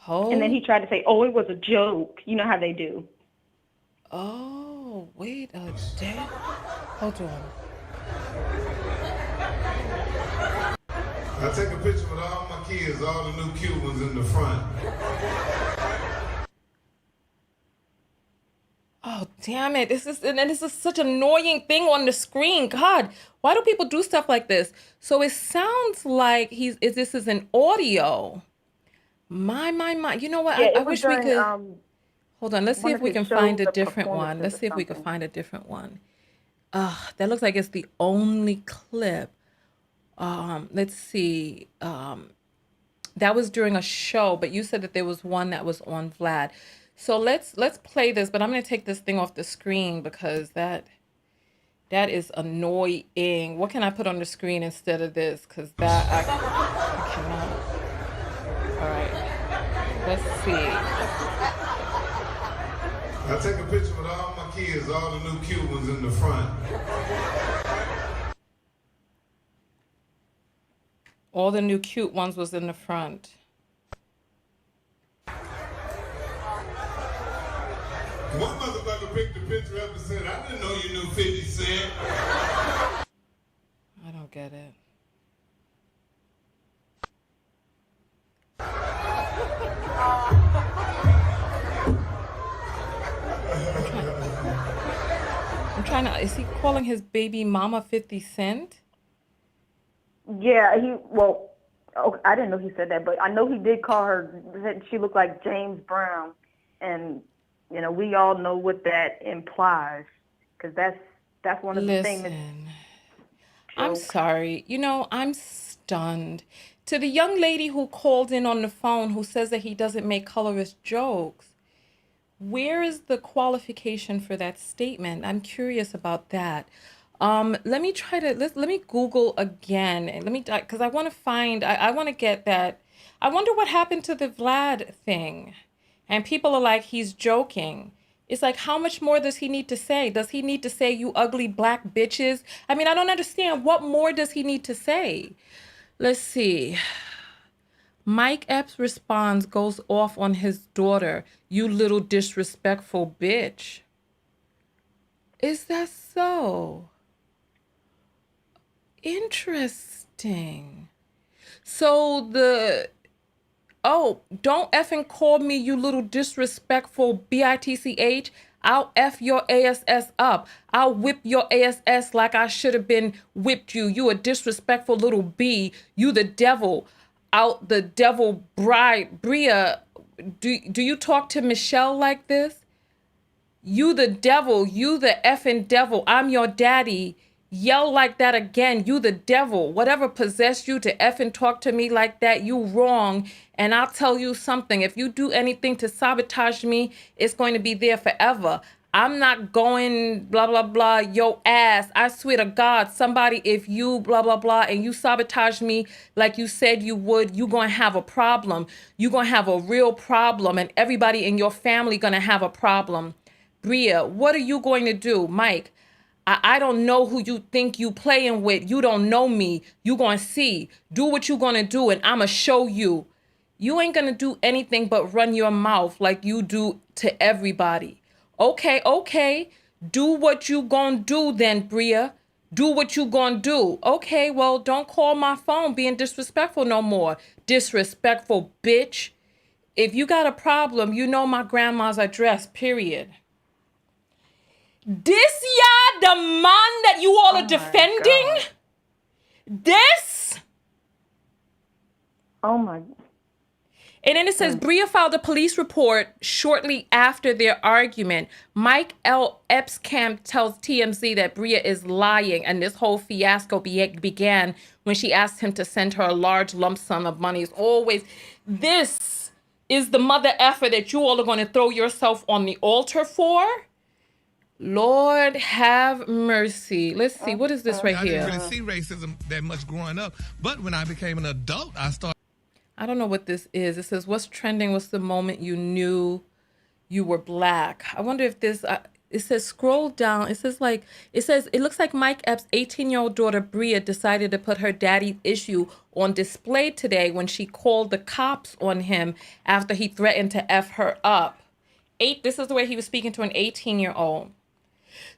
And then Hold. he tried to say, "Oh, it was a joke." You know how they do. Oh, wait a day. Hold on. I take a picture with all my kids, all the new cute ones in the front. Oh, damn it. This is such an annoying thing on the screen. God, why do people do stuff like this? So it sounds like this is an audio. My. You know what? Yeah, I it was wish we during could. Hold on. Let's see One if of we his can shows find a or different one. performances Let's or see if we can something. find a different one. That looks like it's the only clip. Let's see. That was during a show, but you said that there was one that was on Vlad. So let's play this, but I'm gonna take this thing off the screen because that is annoying. What can I put on the screen instead of this? Because I cannot. All right, let's see. I take a picture with all my kids, all the new cute ones in the front. All the new cute ones was in the front. One motherfucker picked the picture up and said, I didn't know you knew 50 Cent. I don't get it. I'm trying to, is he calling his baby mama 50 Cent? Yeah, I didn't know he said that, but I know he did call her, that she looked like James Brown. And, you know, we all know what that implies, because that's one of the famous Listen, I'm jokes. sorry. You know, I'm stunned. To the young lady who called in on the phone who says that he doesn't make colorist jokes, where is the qualification for that statement? I'm curious about that. Let me try to let me Google again and let me because I want to find I want to get that. I wonder what happened to the Vlad thing. And people are like, he's joking. It's like, how much more does he need to say? Does he need to say, you ugly black bitches? I mean, I don't understand. What more does he need to say? Let's see. Mike Epps responds, goes off on his daughter. You little disrespectful bitch. Is that so? Interesting. So don't effing call me you little disrespectful bitch. I'll F your ASS up. I'll whip your ASS like I should have been whipped you. You a disrespectful little B. You the devil. Out the devil bride. Bria, do you talk to Michelle like this? You the devil, you the effing devil, I'm your daddy. Yell like that again, you the devil. Whatever possessed you to effing talk to me like that, you wrong. And I'll tell you something, if you do anything to sabotage me, it's going to be there forever. I'm not going blah, blah, blah, yo ass. I swear to God, somebody, if you blah, blah, blah, and you sabotage me like you said you would, you're going to have a problem. You're going to have a real problem, and everybody in your family going to have a problem. Bria, what are you going to do? Mike, I don't know who you think you playing with. You don't know me. You gonna see. Do what you gonna do, and I'ma show you. You ain't gonna do anything but run your mouth like you do to everybody. Okay. Do what you gonna do then, Bria. Do what you gonna do. Okay, well, don't call my phone being disrespectful no more. Disrespectful bitch. If you got a problem, you know my grandma's address, period. This the man that you all Oh are my defending? God. This? Oh my. And then it says, Bria filed a police report shortly after their argument. Mike L. Epps Camp tells TMZ that Bria is lying, and this whole fiasco began when she asked him to send her a large lump sum of money. It's always, this is the mother effer that you all are going to throw yourself on the altar for? Lord have mercy. Let's see. What is this right I didn't here? really see racism that much growing up, but when I became an adult, I started. I don't know what this is. It says, what's trending? What's the moment you knew you were black? I wonder if this, it says, scroll down. It says, it looks like Mike Epps' 18-year-old daughter, Bria, decided to put her daddy's issue on display today when she called the cops on him after he threatened to F her up. This is the way he was speaking to an 18-year-old.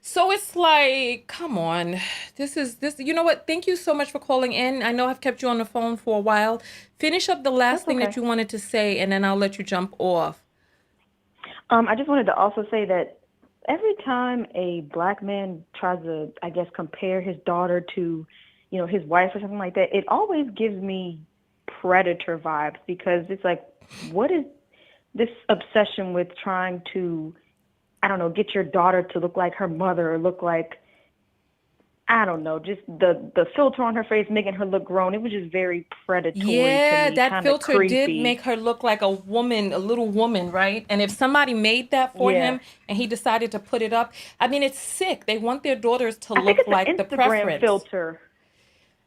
So it's like, come on, this, you know what? Thank you so much for calling in. I know I've kept you on the phone for a while. Finish up the last thing that you wanted to say, and then I'll let you jump off. I just wanted to also say that every time a black man tries to, I guess, compare his daughter to, you know, his wife or something like that, it always gives me predator vibes, because it's like, what is this obsession with trying to, I don't know, get your daughter to look like her mother or look like, I don't know, just the filter on her face making her look grown. It was just very predatory to Yeah, me, that kind of filter did creepy. make her look like a woman, a little woman, right? And if somebody made that for Yeah. him and he decided to put it up, I mean, it's sick. They want their daughters to I think look it's like an the Instagram preference. filter.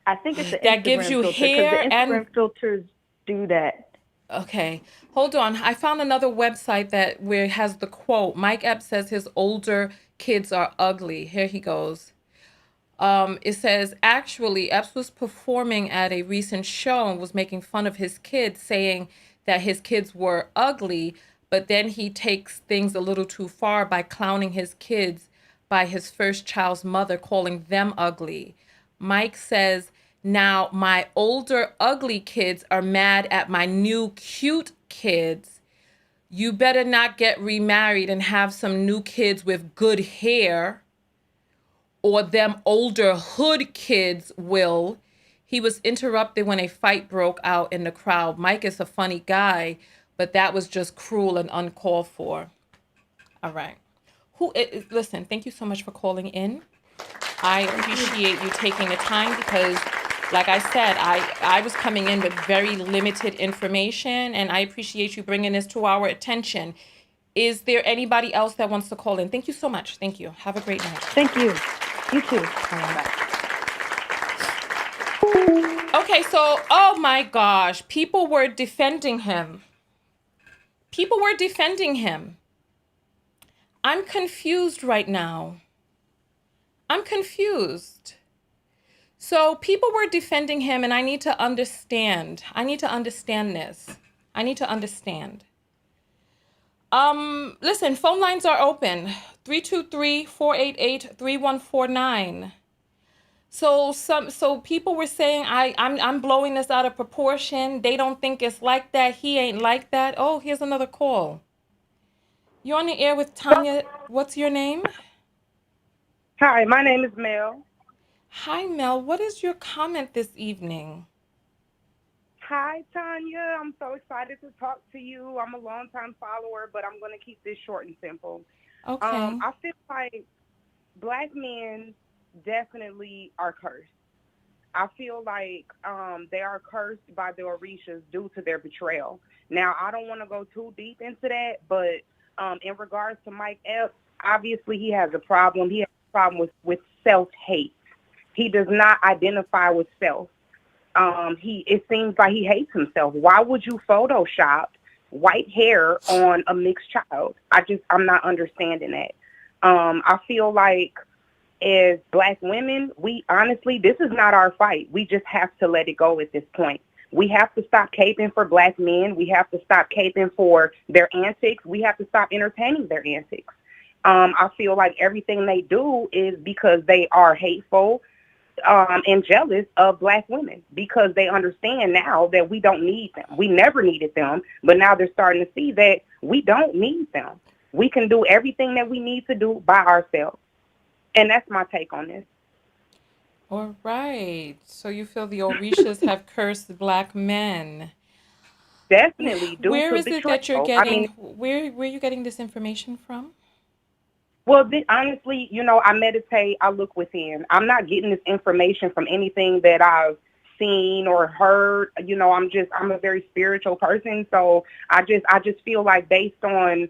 I think it's an That gives Instagram you filter because the hair and Instagram filters do that. okay, hold on. I found another website that where it has the quote. Mike Epps says his older kids are ugly. Here he goes. It says, actually, Epps was performing at a recent show and was making fun of his kids, saying that his kids were ugly, but then he takes things a little too far by clowning his kids by his first child's mother, calling them ugly. Mike says, now my older ugly kids are mad at my new cute kids. You better not get remarried and have some new kids with good hair, or them older hood kids will. He was interrupted when a fight broke out in the crowd. Mike is a funny guy, but that was just cruel and uncalled for. All right. Listen, thank you so much for calling in. I appreciate you taking the time because, like I said, I was coming in with very limited information, and I appreciate you bringing this to our attention. Is there anybody else that wants to call in? Thank you so much. Thank you. Have a great night. Thank you. You too. All right. Bye. Okay, so, oh my gosh, people were defending him. People were defending him. I'm confused right now. I'm confused. So people were defending him, and I need to understand. I need to understand this. I need to understand. Listen, phone lines are open. 323-488-3149. So people were saying I'm blowing this out of proportion. They don't think it's like that. He ain't like that. Oh, here's another call. You're on the air with Tonya. What's your name? Hi, my name is Mel. Hi, Mel. What is your comment this evening? Hi, Tonya. I'm so excited to talk to you. I'm a longtime follower, but I'm going to keep this short and simple. Okay. I feel like Black men definitely are cursed. I feel like they are cursed by the Orishas due to their betrayal. Now, I don't want to go too deep into that, but in regards to Mike Epps, obviously he has a problem. He has a problem with self-hate. He does not identify with self. It seems like he hates himself. Why would you Photoshop white hair on a mixed child? I'm not understanding that. I feel like as Black women, this is not our fight. We just have to let it go at this point. We have to stop caping for Black men. We have to stop caping for their antics. We have to stop entertaining their antics. I feel like everything they do is because they are hateful and jealous of Black women, because they understand now that we don't need them. We never needed them, but now they're starting to see that we don't need them. We can do everything that we need to do by ourselves. And that's my take on this. All right. So you feel the Orishas have cursed Black men. Definitely due Where to is it that you're betrayal. getting, where are you getting this information from? Well, honestly, I meditate, I look within. I'm not getting this information from anything that I've seen or heard. I'm a very spiritual person. So I just feel like based on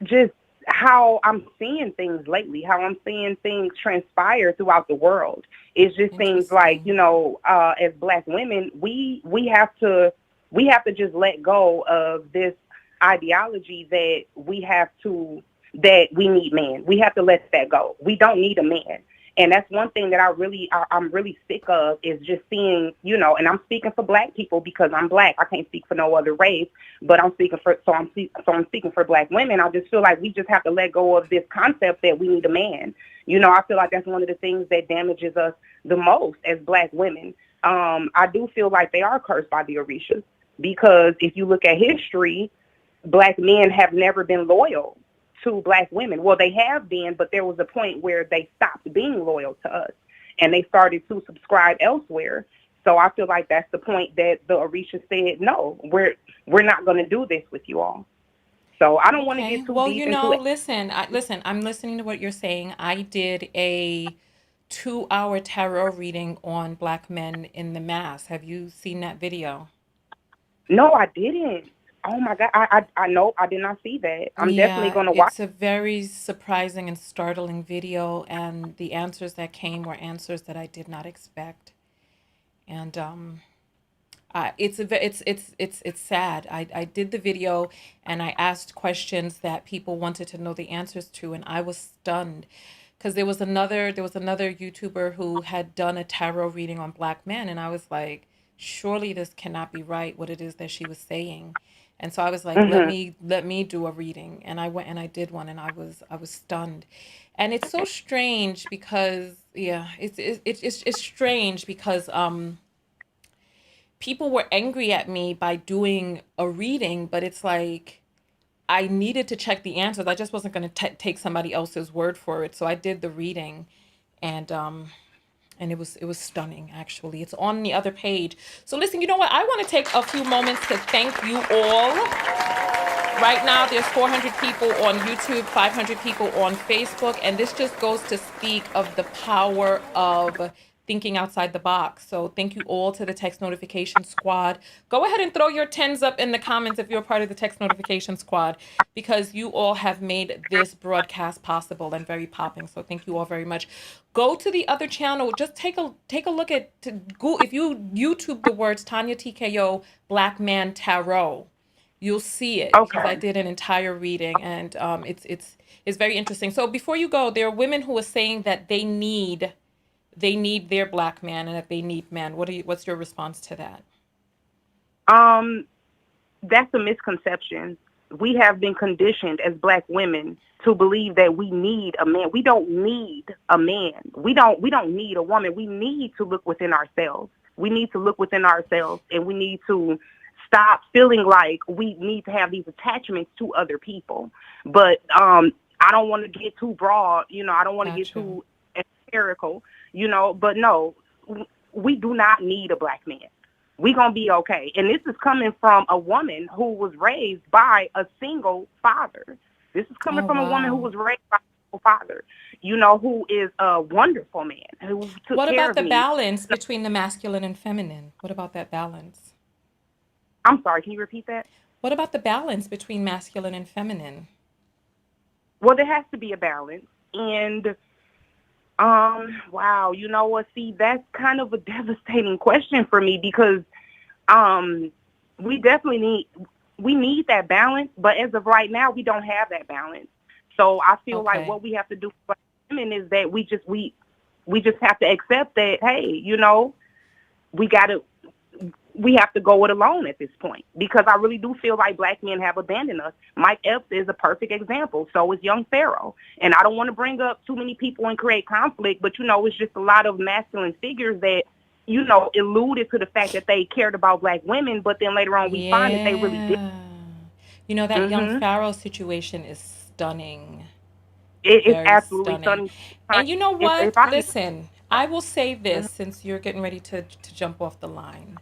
just how I'm seeing things lately, how I'm seeing things transpire throughout the world. It just seems like, as Black women, we have to just let go of this ideology that we need men. We have to let that go. We don't need a man. And that's one thing that I'm really sick of, is just seeing, and I'm speaking for Black people because I'm Black. I can't speak for no other race, but I'm speaking for Black women. I just feel like we just have to let go of this concept that we need a man. I feel like that's one of the things that damages us the most as Black women. I do feel like they are cursed by the Orishas, because if you look at history, Black men have never been loyal to Black women. Well, they have been, but there was a point where they stopped being loyal to us and they started to subscribe elsewhere. So I feel like that's the point that the Orisha said, no, we're not going to do this with you all. So I don't want to Okay. get too Well, deep into it. listen, I'm listening to what you're saying. I did a 2-hour tarot reading on black men in the mass. Have you seen that video? No, I didn't. Oh my God. I know I did not see that. I'm definitely Yeah, going to watch. it's a very surprising and startling video, and the answers that came were answers that I did not expect. And it's sad. I did the video and I asked questions that people wanted to know the answers to, and I was stunned because there was another YouTuber who had done a tarot reading on black men, and I was like, surely this cannot be right, what it is that she was saying. And so I was like, let Hmm. me do a reading, and I went and I did one, and I was stunned. And it's so strange because yeah, it's strange because people were angry at me by doing a reading, but it's like I needed to check the answers. I just wasn't going to take somebody else's word for it. So I did the reading, and it was stunning. Actually, it's on the other page. So listen, you know what? I want to take a few moments to thank you all. Right now, there's 400 people on YouTube, 500 people on Facebook, and this just goes to speak of the power of thinking outside the box. So thank you all to the text notification squad. Go ahead and throw your tens up in the comments if you're part of the text notification squad, because you all have made this broadcast possible and very popping. So thank you all very much. Go to the other channel. Just take a look at go if you YouTube the words Tonya TKO Black Man Tarot, you'll see it because I Okay. did an entire reading, and it's very interesting. So before you go, there are women who are saying that they need their black man and that they need men. What's your response to that? Um, that's a misconception. We have been conditioned as black women to believe that we need a man. We don't need a man. We don't need a woman. We need to look within ourselves. We need to look within ourselves, and we need to stop feeling like we need to have these attachments to other people. But I don't want to get too broad, I don't want to get Gotcha. too hysterical, but no, we do not need a black man. We gonna be okay. And this is coming from a woman who was raised by a single father. This is coming Oh, from a woman who wow. was raised by a single father, who is a wonderful man, who took What care about of the me. balance between the masculine and feminine? What about that balance? I'm sorry, can you repeat that? What about the balance between masculine and feminine? Well, there has to be a balance. And wow, you know what? See, that's kind of a devastating question for me because um, we definitely need that balance, but as of right now, we don't have that balance. So I feel like Okay. what we have to do for women is that we just have to accept that, hey, we got to we have to go it alone at this point because I really do feel like black men have abandoned us. Mike Epps is a perfect example. So is young Pharaoh. And I don't want to bring up too many people and create conflict, but it's just a lot of masculine figures that, alluded to the fact that they cared about black women, but then later on we find that they really did. Yeah. That young Hmm. Pharaoh situation is stunning. It's Very absolutely stunning. stunning. And you know If what? I can. Listen, I will say this since you're getting ready to jump off the line.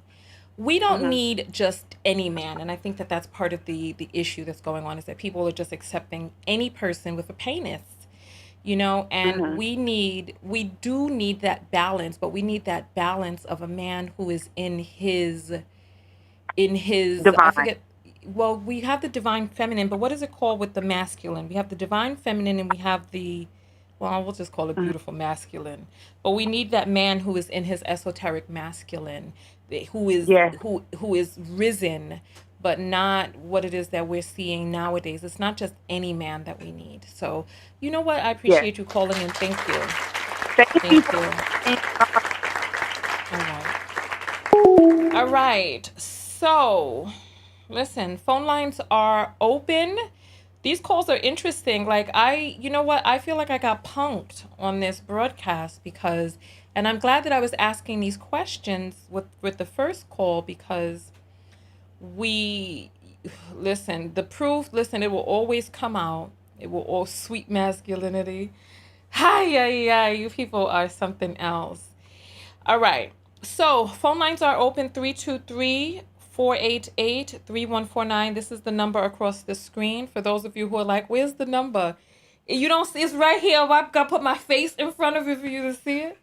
We don't Hmm. need just any man, and I think that that's part of the issue that's going on, is that people are just accepting any person with a penis, and Hmm. we do need that balance, but we need that balance of a man who is in his I Divine. forget. Well, we have the divine feminine, but what is it called with the masculine? We have the divine feminine, and we have the, well, we'll just call it Hmm. beautiful masculine. But we need that man who is in his esoteric masculine, who is Yes. who is risen, but not what it is that we're seeing nowadays. It's not just any man that we need. So, you know what? I Yes. appreciate you calling in. Thank you. Thank you Thank for. you. All right. All right. So, listen, phone lines are open. These calls are interesting. Like, you know what? I feel like I got punked on this broadcast and I'm glad that I was asking these questions with the first call because we, listen, it will always come out. It will all sweet masculinity. Hi, yeah, yeah, you people are something else. All right. So phone lines are open 323-488-3149. This is the number across the screen. For those of you who are like, where's the number? You don't see it's right here. I've got to put my face in front of it for you to see it.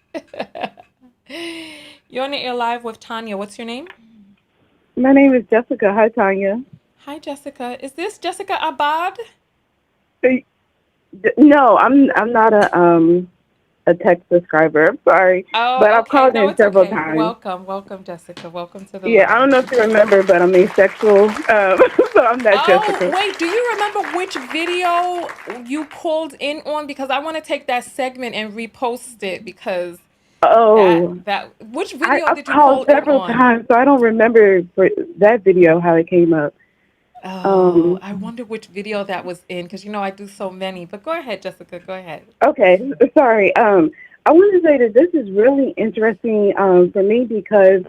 You're on the air live with Tonya. What's your name? My name is Jessica. Hi, Tonya. Hi, Jessica. Is this Jessica Abad? No, I'm not a text subscriber. I'm sorry, but Oh, I've okay. called No, in it's several okay. times. Welcome, Jessica. Welcome to the Yeah, I live. don't know if you remember, but I'm asexual, so I'm not Oh, Jessica. wait, do you remember which video you called in on? Because I want to take that segment and repost it because Oh, which video I've did you called call in several on? times, so I don't remember for that video how it came up. Oh, Um, I wonder which video that was in because I do so many. But go ahead, Jessica, go ahead. okay, sorry. I want to say that this is really interesting for me because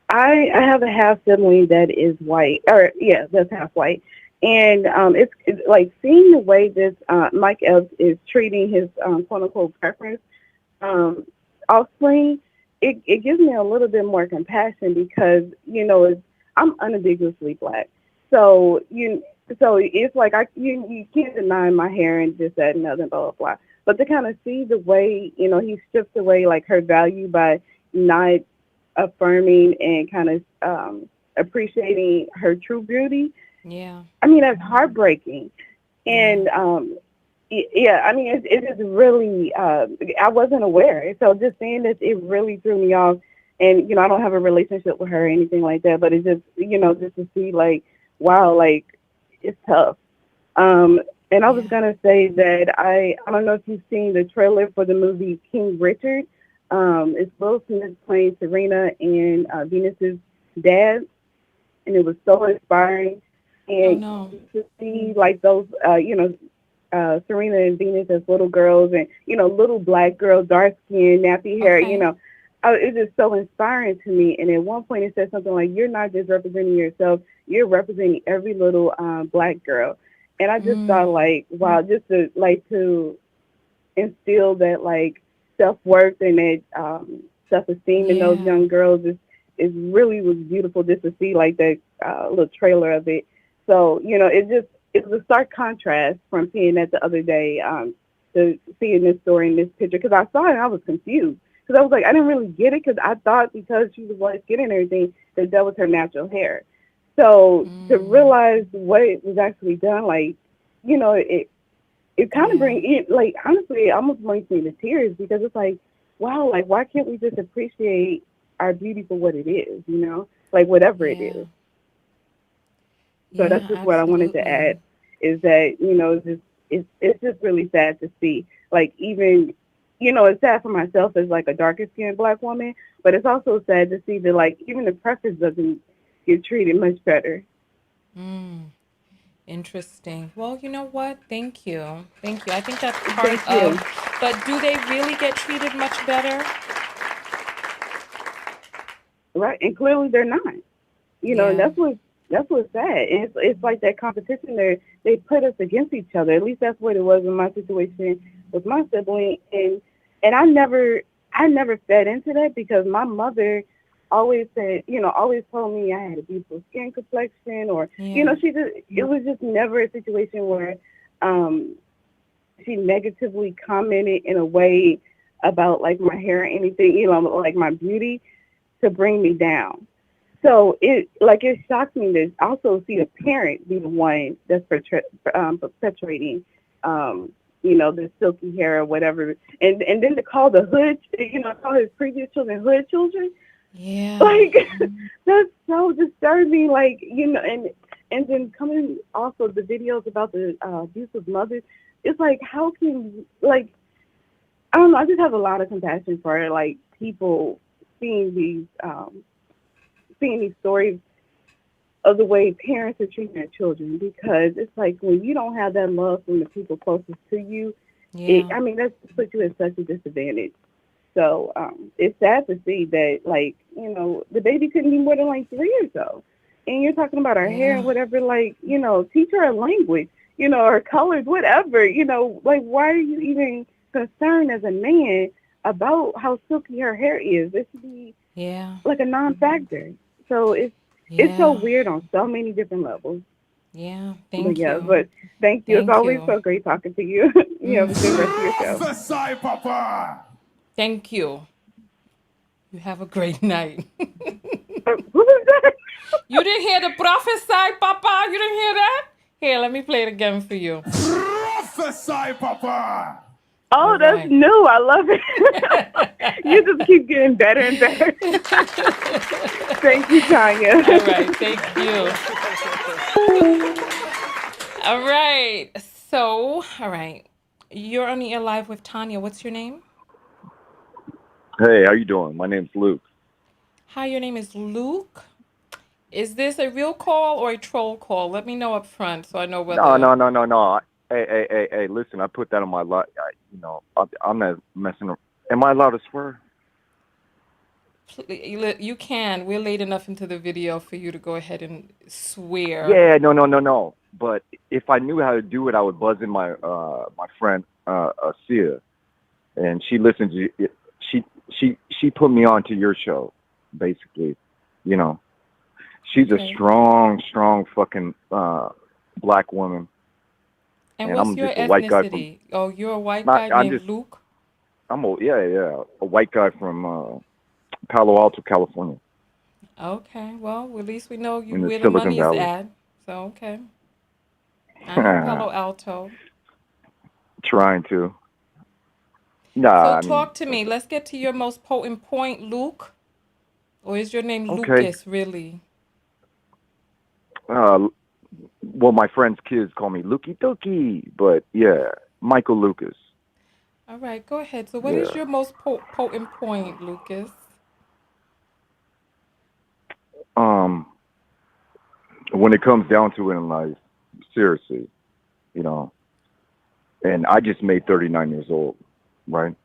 I have a half sibling that is white, or yeah, that's half white, and it's like seeing the way this Mike Epps is treating his quote unquote preference um, offspring. It gives me a little bit more compassion because I'm unambiguously black, so it's like you can't deny my hair and just that and other blah blah blah. But to kind of see the way he strips away like her value by not affirming and kind of appreciating her true beauty. Yeah. I mean, that's heartbreaking. Yeah. And yeah, I mean, it is really, I wasn't aware. So just seeing this, it really threw me off. And, I don't have a relationship with her or anything like that, but it just, just to see like, wow, like it's tough. And I was Yeah. going to say that I don't know if you've seen the trailer for the movie King Richard. It's Will Smith playing Serena and Venus's dad, and it was so inspiring. Oh And no. to see like those, Serena and Venus as little girls, and little black girls, dark skin, nappy hair, Okay. it's just so inspiring to me. And at one point, it said something like, "You're not just representing yourself; you're representing every little black girl." And I just thought, like, wow, just to instill that like self worth and that self esteem in those Yeah. young girls is really was beautiful just to see like that little trailer of it. So it was a stark contrast from seeing that the other day to seeing this story in this picture because I saw it and I was confused because I was like I didn't really get it because I thought because she was white skin and everything that was her natural hair. So to realize what was actually done, like it kind of Yeah. brings it like honestly it almost brings me to tears because it's like wow, like why can't we just appreciate our beauty for what it is, like whatever it Yeah. is. So that's Yeah, just what I wanted to absolutely. add is that it's just really sad to see like even it's sad for myself as like a darker skinned black woman, but it's also sad to see that like even the preference doesn't get treated much better. Mm. Interesting. Well, you know what? Thank you. Thank you. I think that's part Thank of, you. but do they really get treated much better? Right, and clearly they're not. And Yeah. that's what's sad. It's like that competition there. They put us against each other. At least that's what it was in my situation with my sibling. And I never fed into that because my mother always said, always told me I had a beautiful skin complexion, or Yeah. it was just never a situation where um she negatively commented in a way about like my hair or anything, like my beauty to bring me down. So it shocked me to also see a parent be the one that's perpetuating, the silky hair or whatever, and then to call the hood, call his previous children hood children, Yeah. like that's so disturbing. Like and then coming off of the videos about the abusive mothers, it's like how can like I don't know. I just have a lot of compassion for like people seeing these seeing these stories of the way parents are treating their children because it's like when you don't have that love from the people closest to you, Yeah. I mean that's puts you at such a disadvantage. So it's sad to see that like the baby couldn't be more than like 3 years old, and you're talking about her hair and Yeah. whatever. Like teach her a language, her colors, whatever. Like why are you even concerned as a man about how silky her hair is. It should be Yeah. like a non-factor. So it's so Yeah. weird on so many different levels. Yeah. But Thank yeah, you. but thank you. It's Thank always you. so great talking to you. You have a good rest of your show. Prophesy, Papa. Thank you. You have a great night. Who was that? You didn't hear the prophesy, Papa? You didn't hear that? Here, let me play it again for you. Prophesy, Papa. Oh, All that's right. new. I love it. You just keep getting better and better. Thank you, Tonya. All right. Thank you. All right. So, all right. You're on the air live with Tonya. What's your name? Hey, how you doing? My name's Luke. Hi, your name is Luke. Is this a real call or a troll call? Let me know up front so I know No, whether. no, no, no, no. Hey, listen, I put that on my lot. I'm not messing around. Am I allowed to swear? You can. We're late enough into the video for you to go ahead and swear. Yeah, no. But if I knew how to do it, I would buzz in my friend Sia, and she listens to it. She put me on to your show, basically. You know, she's a Okay. strong fucking black woman, And and what's I'm your just a white guy from. ethnicity? Oh, you're a white Not, guy I'm named just Luke? I'm a white guy from Palo Alto, California, Okay. Well, at least we know you in the where the Silicon money is Valley. at. So, okay. I know Palo Alto. Trying to. Nah, So I mean, talk to me. Let's get to your most potent point, Luke. Or is your name okay. Lucas, really? Well, my friends' kids call me Lukey Dookie, but yeah, Michael Lucas. All right, go ahead. So what is Yeah. your most potent point, Lucas? Um, when it comes down to it in life, seriously, you know, and I just made 39 years old, right?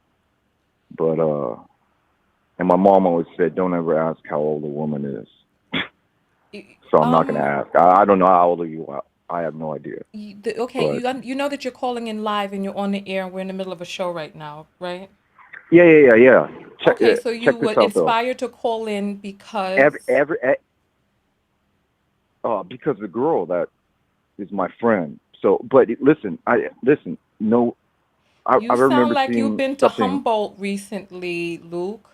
But and my mom always said, don't ever ask how old a woman is. So I'm not gonna ask. I don't know how old you are. I have no idea. Okay, But you know that you're calling in live and you're on the air and we're in the middle of a show right now, right? yeah. Okay, so you Check this were out though. inspired to call in because Every because the girl that is my friend. So, but listen, no, I you sound remember like you've seeing been to something. Humboldt recently, Luke.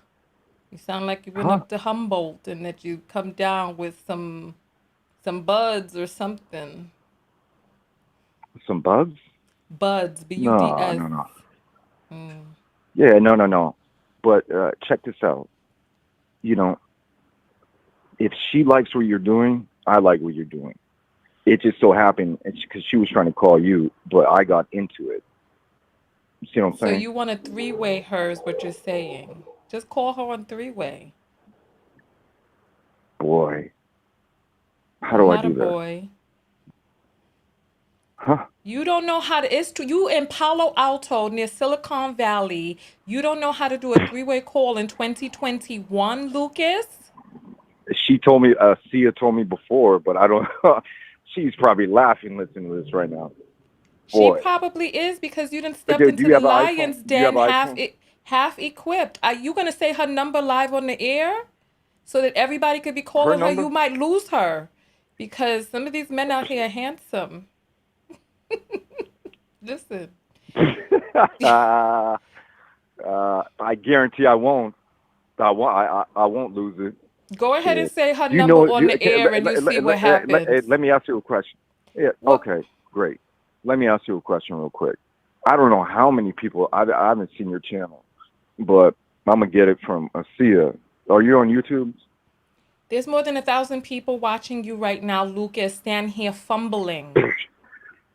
You sound like you've been Huh? up to Humboldt and that you come down with some buds or something. Some bugs? Buds, No, BUDS. no, no. Mm. Yeah, no. But check this out. You know, if she likes what you're doing, I like what you're doing. It just so happened because she was trying to call you, but I got into it. You see what I'm So saying? you want a three-way her is what you're saying. Just call her on three-way. Boy, how I'm do I not a do that? boy. Huh? You don't know how to, it's true. You in Palo Alto near Silicon Valley. You don't know how to do a three-way call in 2021, Lucas? She told me, Sia told me before, but I don't. She's probably laughing listening to this right now. She Boy, probably is because you done but stepped do into you the have an iPhone? lion's Do you have den an iPhone? half equipped. Are you gonna say her number live on the air so that everybody could be Her calling her? You number? might lose her because some of these men out here are handsome. Listen. I guarantee I won't. I won't lose it. Go ahead and Shit. say her Do you number know? on the air and you see what happens. Let me ask you a question. Yeah. What? Okay. Great. Let me ask you a question real quick. I don't know how many people. I haven't seen your channel, but I'm gonna get it from Sia. Are you on YouTube? There's more than 1,000 people watching you right now, Lucas. Stand here fumbling.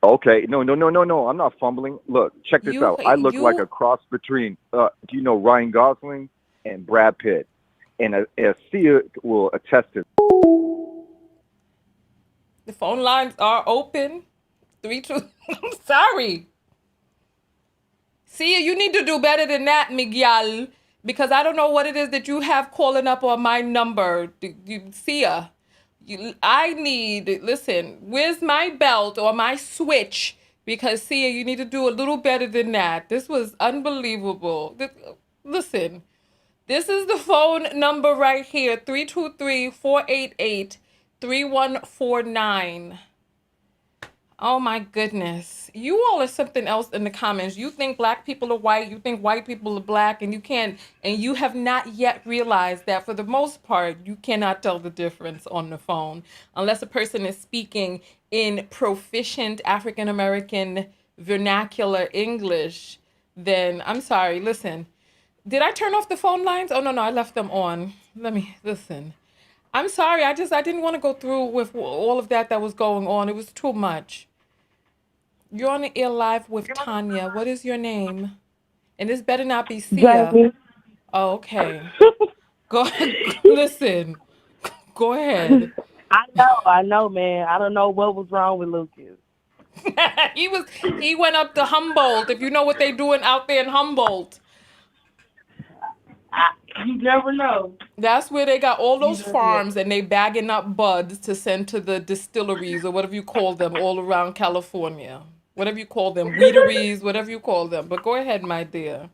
Okay. No. I'm not fumbling. Look, check this You, out. I look like a you, cross between, do you know Ryan Gosling and Brad Pitt? And Sia will attest to. the phone lines are open. 3, 2. I'm sorry. See, you need to do better than that, Miguel, because I don't know what it is that you have calling up on my number. You see ya. I need, listen, where's my belt or my switch? Because, Sia, you need to do a little better than that. This was unbelievable. listen. This is the phone number right here, 323-488-3149. Oh my goodness. You all are something else in the comments. You think black people are white, you think white people are black, and you have not yet realized that for the most part, you cannot tell the difference on the phone unless a person is speaking in proficient African American vernacular English. Then I'm sorry, listen. Did I turn off the phone lines? Oh no, I left them on. Let me listen. I'm sorry, I didn't want to go through with all of that was going on. It was too much. You're on the air live with Tonya. What is your name? And this better not be Sia. Jamie. Oh, okay. Go listen. Go ahead. I know, man. I don't know what was wrong with Lucas. He went up to Humboldt. If you know what they doing out there in Humboldt. You never know. That's where they got all those farms and they bagging up buds to send to the distilleries or whatever you call them all around California. Whatever you call them, weederees, whatever you call them. But go ahead, my dear.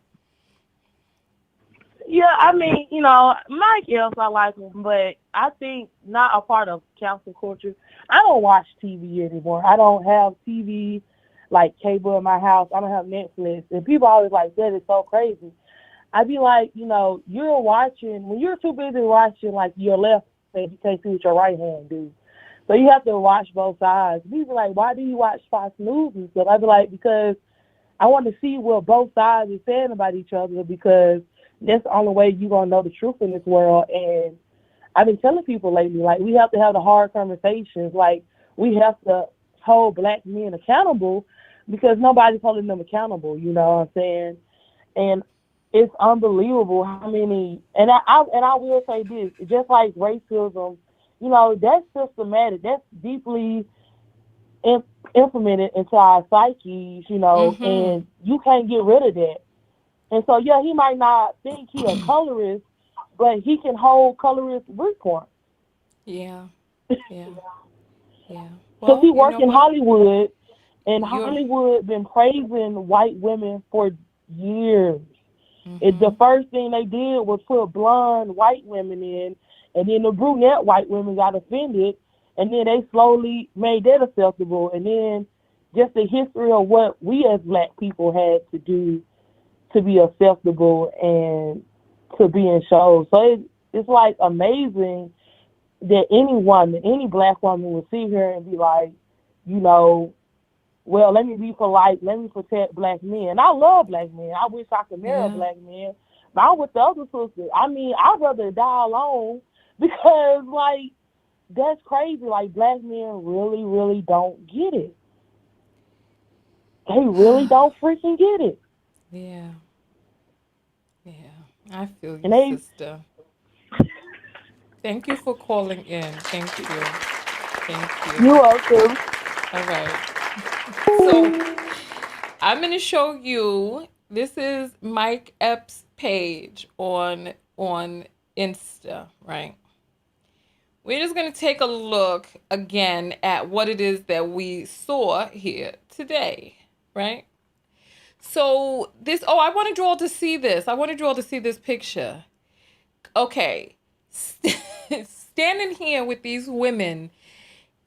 Yeah, I mean, Mike else I like him, but I think not a part of cancel culture. I don't watch TV anymore. I don't have TV like cable in my house. I don't have Netflix. And people always like, that is so crazy. I'd be like, you're watching, when you're too busy watching like your left hand, you can't see what your right hand do. So you have to watch both sides. People are like, why do you watch Fox News and stuff? I'd be like, because I want to see what both sides are saying about each other, because that's the only way you're going to know the truth in this world. And I've been telling people lately, like, we have to have the hard conversations. Like, we have to hold black men accountable because nobody's holding them accountable, you know what I'm saying? And it's unbelievable how many, and I will say this, just like racism, that's systematic. That's deeply implemented into our psyches, and you can't get rid of that. And so, yeah, he might not think he a colorist, but he can hold colorist viewpoint. Yeah. Because he worked in Hollywood, and Hollywood been praising white women for years. The first thing they did was put blonde white women in, and then the brunette white women got offended, and then they slowly made that acceptable. And then just the history of what we as black people had to do to be acceptable and to be in shows. So it's like amazing that any black woman would sit here and be like, well, let me be polite, let me protect black men. I love black men. I wish I could marry a black man. But I'm with the other sisters. I mean, I'd rather die alone because, like, that's crazy. Like, black men really, really don't get it. They really don't freaking get it. Yeah. I feel you, sister. Thank you for calling in. Thank you. You're welcome. All right. So I'm going to show you, this is Mike Epps' page on Insta, right? We're just going to take a look again at what it is that we saw here today, right? So I want you all to see this. I want you all to see this picture. Okay. Standing here with these women,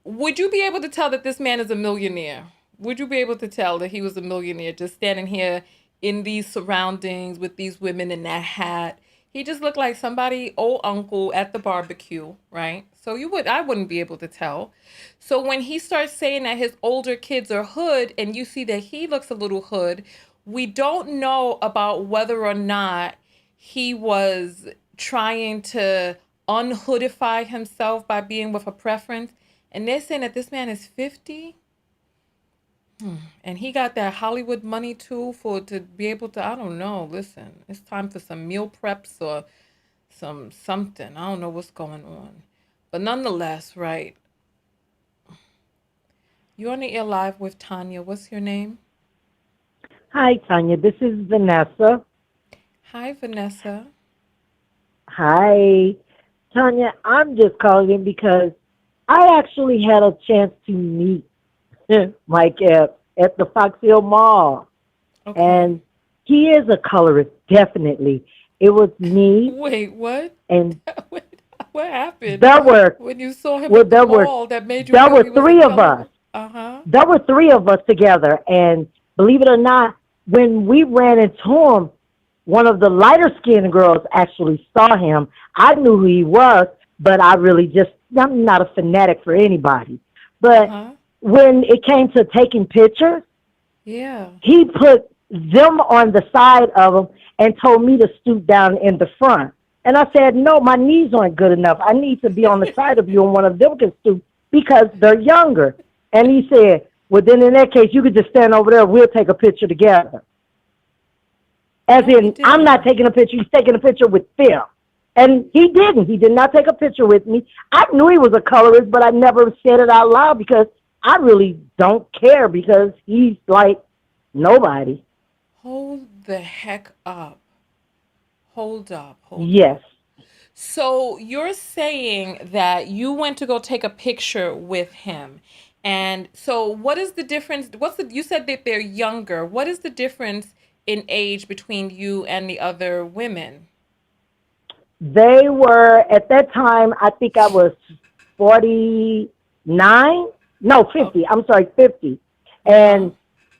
would you be able to tell that this man is a millionaire? Would you be able to tell that he was a millionaire just standing here in these surroundings with these women in that hat? He just looked like somebody, old uncle at the barbecue, right? So I wouldn't be able to tell. So when he starts saying that his older kids are hood and you see that he looks a little hood, we don't know about whether or not he was trying to unhoodify himself by being with a preference. And they're saying that this man is 50. And he got that Hollywood money too to be able to, I don't know, listen, it's time for some meal preps or something. I don't know what's going on. But nonetheless, right. You're on the air live with Tonya. What's your name? Hi, Tonya. This is Vanessa. Hi, Vanessa. Hi. Tonya, I'm just calling in because I actually had a chance to meet Mike Epps at the Fox Hill Mall. Okay. And He is a colorist, definitely. It was me Wait, what? and What happened there were when you saw him well, at the mall that made you there feel were he was a three of us. colorist? Uh-huh. There were three of us together, and believe it or not, when we ran into him, one of the lighter skinned girls actually saw him. I knew who he was, but I'm not a fanatic for anybody. But Uh-huh. when it came to taking pictures, Yeah. he put them on the side of him and told me to stoop down in the front. And I said, no, my knees aren't good enough. I need to be on the side of you, and one of them can stoop because they're younger. And he said, well, then in that case, you could just stand over there. We'll take a picture together. As No, he in, I'm not didn't. taking a picture. He's taking a picture with them. And he didn't. He did not take a picture with me. I knew he was a colorist, but I never said it out loud because I really don't care because he's like nobody. Hold the heck up. Hold up. Hold Yes. up. So you're saying that you went to go take a picture with him. And so what is the difference? You said that they're younger. What is the difference in age between you and the other women? They were, at that time, I think I was 49. No, Oh, 50. I'm sorry, 50. uh-huh. And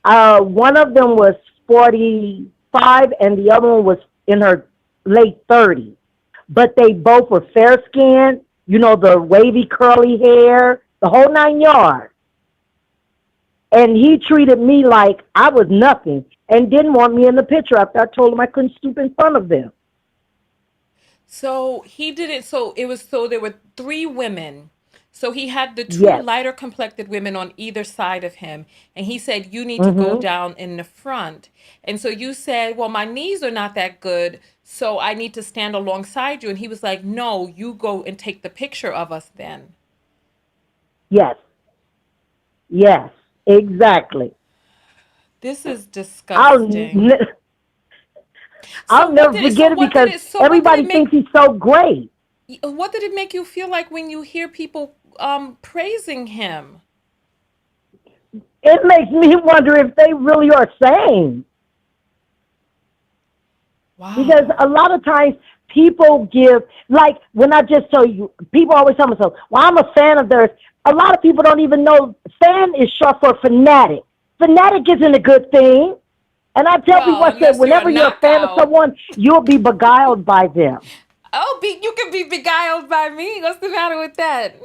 one of them was 45, and the other one was in her late 30s. But they both were fair skinned, the wavy curly hair, the whole 9 yards. And he treated me like I was nothing and didn't want me in the picture after I told him I couldn't stoop in front of them. So he did it. So there were three women. So he had the two Yes. lighter complected women on either side of him. And he said, you need to go Hmm. down in the front. And so you said, well, my knees are not that good. So I need to stand alongside you. And he was like, no, you go and take the picture of us then. Yes. Yes. Exactly. This is I'll disgusting. I'll never forget it because What did it everybody thinks he's so great. make you feel like when you hear people praising him? It makes me wonder if they really are sane. Because Wow. a lot of times people give, like when I just told you, people always tell me so, well, I'm a fan of theirs. A lot of people don't even know fan is short for fanatic. Fanatic isn't a good thing. And I tell people, Well, I said, unless you're a whenever you're a fan of knockout. someone, you'll be beguiled by them. Oh, you can be beguiled by me. What's the matter with that?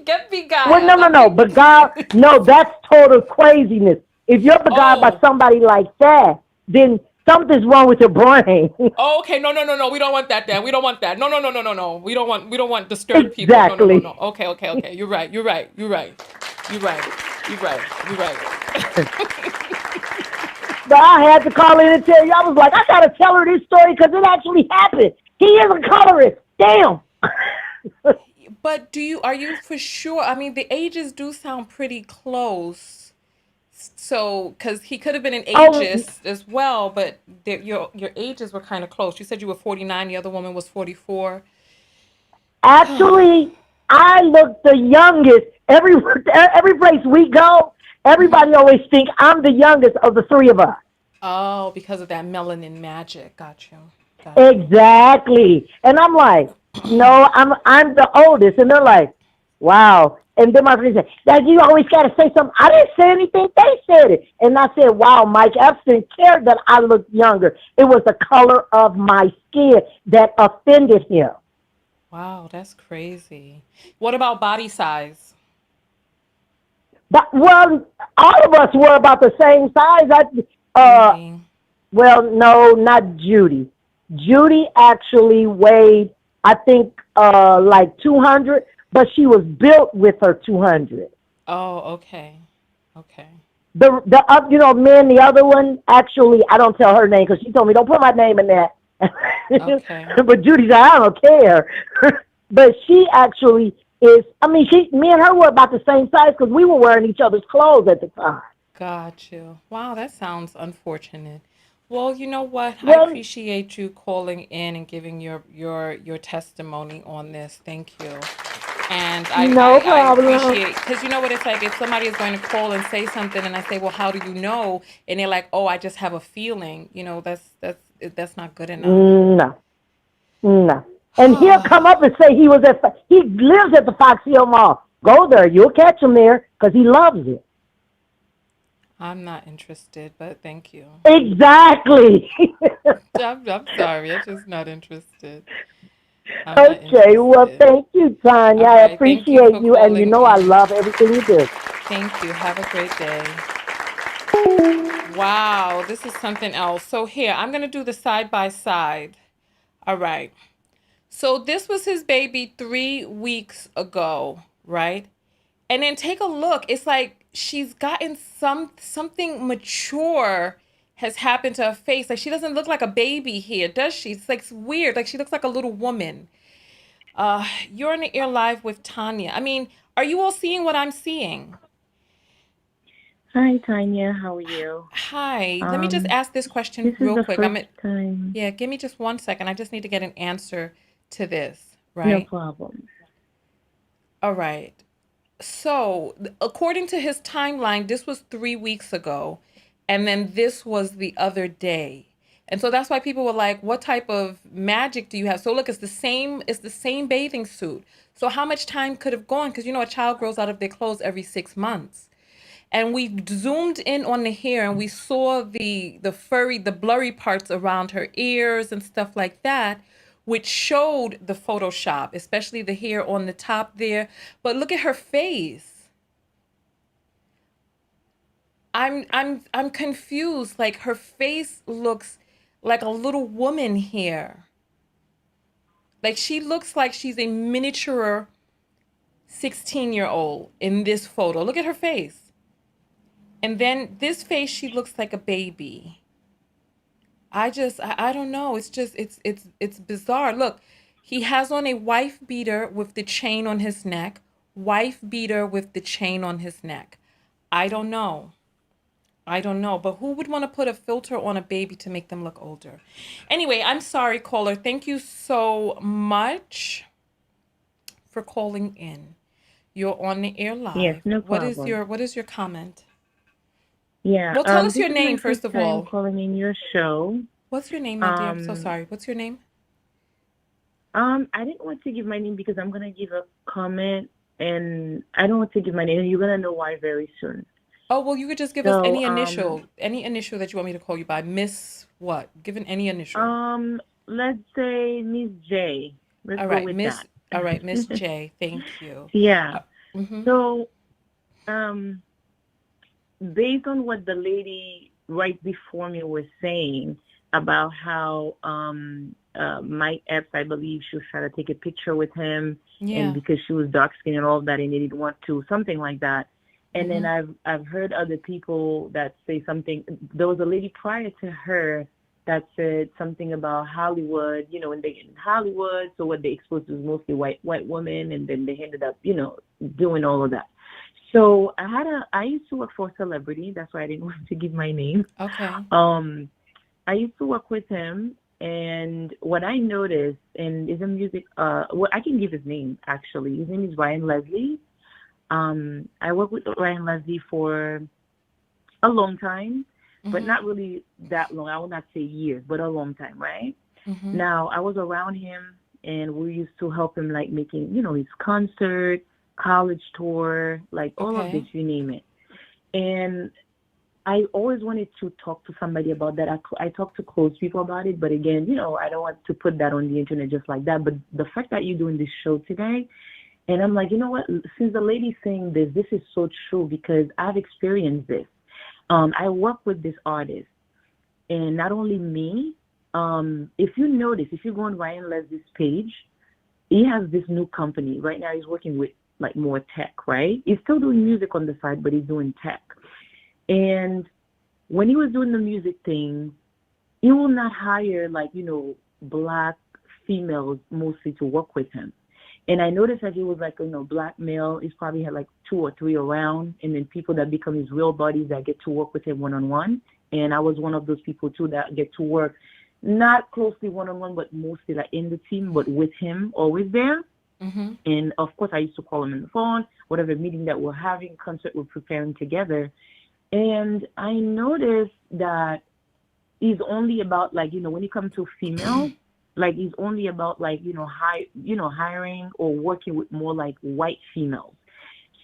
Get Well, no, beguiled. no, no. Beguiled, no, that's total craziness. If you're beguiled by Oh, somebody like that, then something's wrong with your brain. oh, okay. No, no, no, no. We don't want that then. We don't want that. No, no, no, no, no, no. We don't want disturbed people. No, no, no, no. Exactly. Okay, okay, okay. You're right. You're right. You're right. You're right. You're right. You're right. But I had to call in and tell you, I was like, I got to tell her this story because it actually happened. He is a colorist. Damn. But are you for sure? I mean, the ages do sound pretty close. So, because he could have been an Oh, ageist as well, but your ages were kind of close. You said you were 49, the other woman was 44. actually, I look the youngest. Every place we go, Hmm. everybody always think I'm the youngest of the three of us. Oh, because of that melanin magic. Got you. Got you. Exactly. And I'm like, no, I'm the oldest. And they're like, wow. And then my friend said, Dad, you always got to say something. I didn't say anything. They said it. And I said, wow, Mike Epps didn't care that I looked younger. It was the color of my skin that offended him. Wow, that's crazy. What about body size? But, well, all of us were about the same size. Really? Well, no, not Judy. Judy actually weighed, I think, like 200, but she was built with her 200. Oh, okay. Okay. Me and the other one, actually, I don't tell her name because she told me, don't put my name in that. Okay. But Judy said, I don't care. But she actually me and her were about the same size because we were wearing each other's clothes at the time. Got you. Wow, that sounds unfortunate. Well, you know what? I Well, appreciate you calling in and giving your testimony on this. Thank you. And No I problem. appreciate, because you know what it's like, if somebody is going to call and say something and I say, well, how do you know? And they're like, oh, I just have a feeling, that's not good enough. No, no. And he'll come up and say he lives at the Fox Hill Mall. Go there. You'll catch him there because he loves it. I'm not interested, but thank you. Exactly. I'm sorry, I'm just not interested. I'm not Okay, well, interested. thank you, Tanya. All I right, thank you appreciate for you, and you calling know I in. love everything you do. Thank you. Have a great day. Wow, this is something else. So here, I'm going to do the side by side. All right. So this was his baby 3 weeks ago, right? And then take a look. It's like she's gotten something mature has happened to her face. Like she doesn't look like a baby here, does she? It's like weird. Like she looks like a little woman. You're on the air live with Tonya. I mean, are you all seeing what I'm seeing? Hi, Tanya. How are you? Hi. Let me just ask this This question is real the quick. first time. Yeah, give me just 1 second. I just need to get an answer to this, No right? problem. All right. So, according to his timeline, this was 3 weeks ago, and then this was the other day. And so that's why people were like, what type of magic do you have? So look, it's the same bathing suit. So how much time could have gone? Because a child grows out of their clothes every 6 months. And we zoomed in on the hair and we saw the blurry parts around her ears and stuff like that, which showed the Photoshop, especially the hair on the top there. But look at her face. I'm confused. Like her face looks like a little woman here. Like she looks like she's a miniature 16-year-old in this photo. Look at her face. And then this face, she looks like a baby. I don't know. It's bizarre. Look, he has on a wife beater with the chain on his neck. Wife beater with the chain on his neck. I don't know. I don't know. But who would want to put a filter on a baby to make them look older? Anyway, I'm sorry, caller. Thank you so much for calling in. You're on the air Yes, live. no What is problem. your comment? Yeah, Well, tell us this your is my name first first of time all. calling in your show. What's your name, my dear? I'm so Um, sorry. What's your name? I didn't want to give my name because I'm gonna give a comment, and I don't want to give my name. You're gonna know why very soon. Oh, well, you could just give us So, any initial that you want me to call you by. Miss what? Give any initial. let's say Miss J. Let's All go right, with Miss. that. All right, Miss J. Thank you. Yeah. Mm-hmm. So, based on what the lady right before me was saying about how Mike Epps, I believe, she was trying to take a picture with him, Yeah. and because she was dark skinned and all of that, and they didn't want to, something like that. And Mm-hmm. then I've heard other people that say something. There was a lady prior to her that said something about Hollywood, when they get in Hollywood, so what they exposed was mostly white women, and then they ended up, doing all of that. So I used to work for a celebrity. That's why I didn't want to give my name. Okay. I used to work with him, and what I noticed, and is a music, well, I can give his name actually. His name is Ryan Leslie. I worked with Ryan Leslie for a long time, but not really that long. I will not say years, but a long time, right? Mm-hmm. Now, I was around him, and we used to help him, like, making, his concert, college tour, like, all of this, you name it. And I always wanted to talk to somebody about that. I talk to close people about it, but again, I don't want to put that on the internet just like that. But the fact that you're doing this show today, and I'm like, you know what? Since the lady's saying this is so true because I've experienced this. I work with this artist, and not only me. If you notice, if you go on Ryan Leslie's page, he has this new company right now. He's working with like more tech, right? He's still doing music on the side, but he's doing tech. And when he was doing the music thing, he will not hire black females mostly to work with him. And I noticed that he was like, black male. He's probably had like 2 or 3 around, and then people that become his real buddies that get to work with him one-on-one. And I was one of those people too that get to work not closely one-on-one, but mostly like in the team, but with him always there. Mm-hmm. And of course, I used to call him on the phone, whatever meeting that we're having, concert we're preparing together. And I noticed that he's only about like, when it comes to female, like he's only about like, hiring or working with more like white females.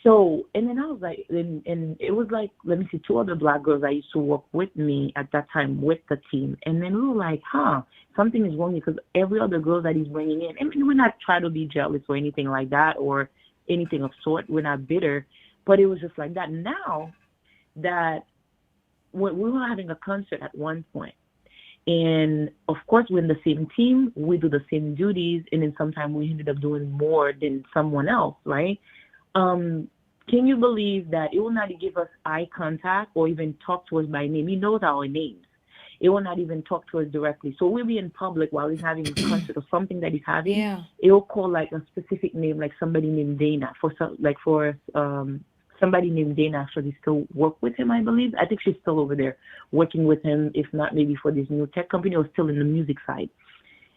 So, and then I was like, and it was like, let me see, two other black girls I used to work with me at that time with the team. And then we were like, something is wrong because every other girl that he's bringing in, I mean, we're not trying to be jealous or anything like that or anything of sort. We're not bitter, but it was just like that. Now that we were having a concert at one point, and of course, we're in the same team, we do the same duties, and then sometimes we ended up doing more than someone else, right? Can you believe that it will not give us eye contact or even talk to us by name? He knows our names. It will not even talk to us directly. So we'll be in public while he's having a concert or something that he's having. Yeah. It will call like a specific name, like somebody named Dana. Somebody named Dana actually still work with him, I believe. I think she's still over there working with him, if not maybe for this new tech company or still in the music side.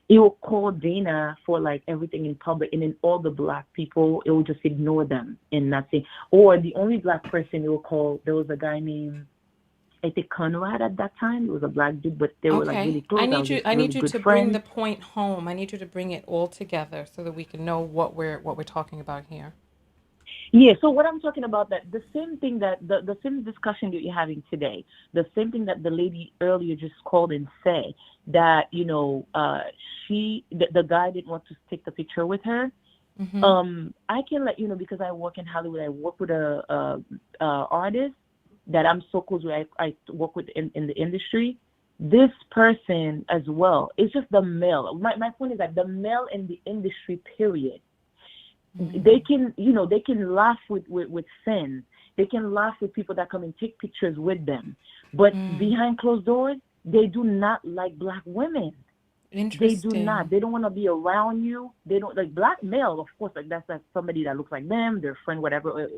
It will call Dana for like everything in public, and then all the black people, it will just ignore them and not say. Or the only black person it will call, there was a guy named, I think Conrad at that time. It was a black dude, but they were like really close. I need you good to bring the point home. I need you to bring it all together so that we can know what we're talking about here. Yeah, so what I'm talking about, that the same thing that the same discussion that you're having today, the same thing that the lady earlier just called and said that, the guy didn't want to take the picture with her. Mm-hmm. I can let you know because I work in Hollywood. I work with a artist that I'm so close with. I work with in the industry. This person as well, it's just the male. My point is that the male in the industry, period. Mm-hmm. They can laugh with sin. They can laugh with people that come and take pictures with them. But behind closed doors, they do not like black women. Interesting. They do not. They don't want to be around you. They don't like black male, of course, like that's somebody that looks like them, their friend, whatever.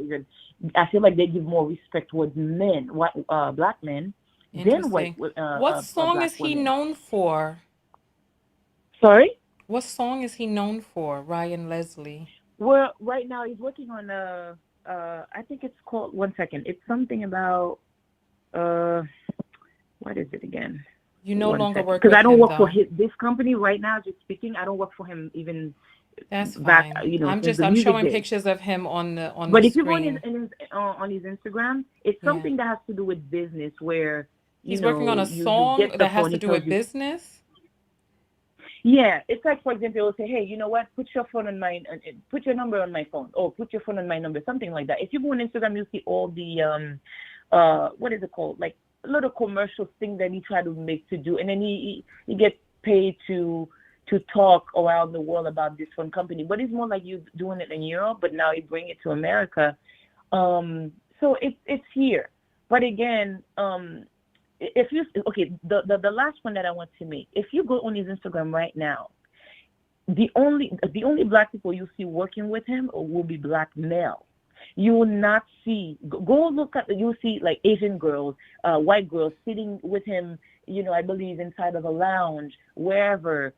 I feel like they give more respect towards men, black men, than white. What song is he known for? Sorry? What song is he known for, Ryan Leslie? Well, right now he's working on I think it's called, one second. It's something about, what is it again? You no longer work with him, because I don't work for this company right now. Just speaking, I don't work for him even. That's back, fine. I'm showing pictures of him on the screen. But if you go on his Instagram, it's something that has to do with business, where he's working on a song that has to do with business. Yeah, it's like, for example, it'll say, hey, you know what? Put your number on my phone, or put your phone on my number, something like that. If you go on Instagram, you'll see all the what is it called? Like a little commercial thing that he tried to make to do, and then he gets paid to talk around the world about this one company. But it's more like you doing it in Europe, but now you bring it to America. So it's here. But again, the last one that I want to make, if you go on his Instagram right now, the only black people you see working with him will be black male. You will not see, go look at, you'll see like Asian girls, white girls sitting with him, I believe inside of a lounge, wherever.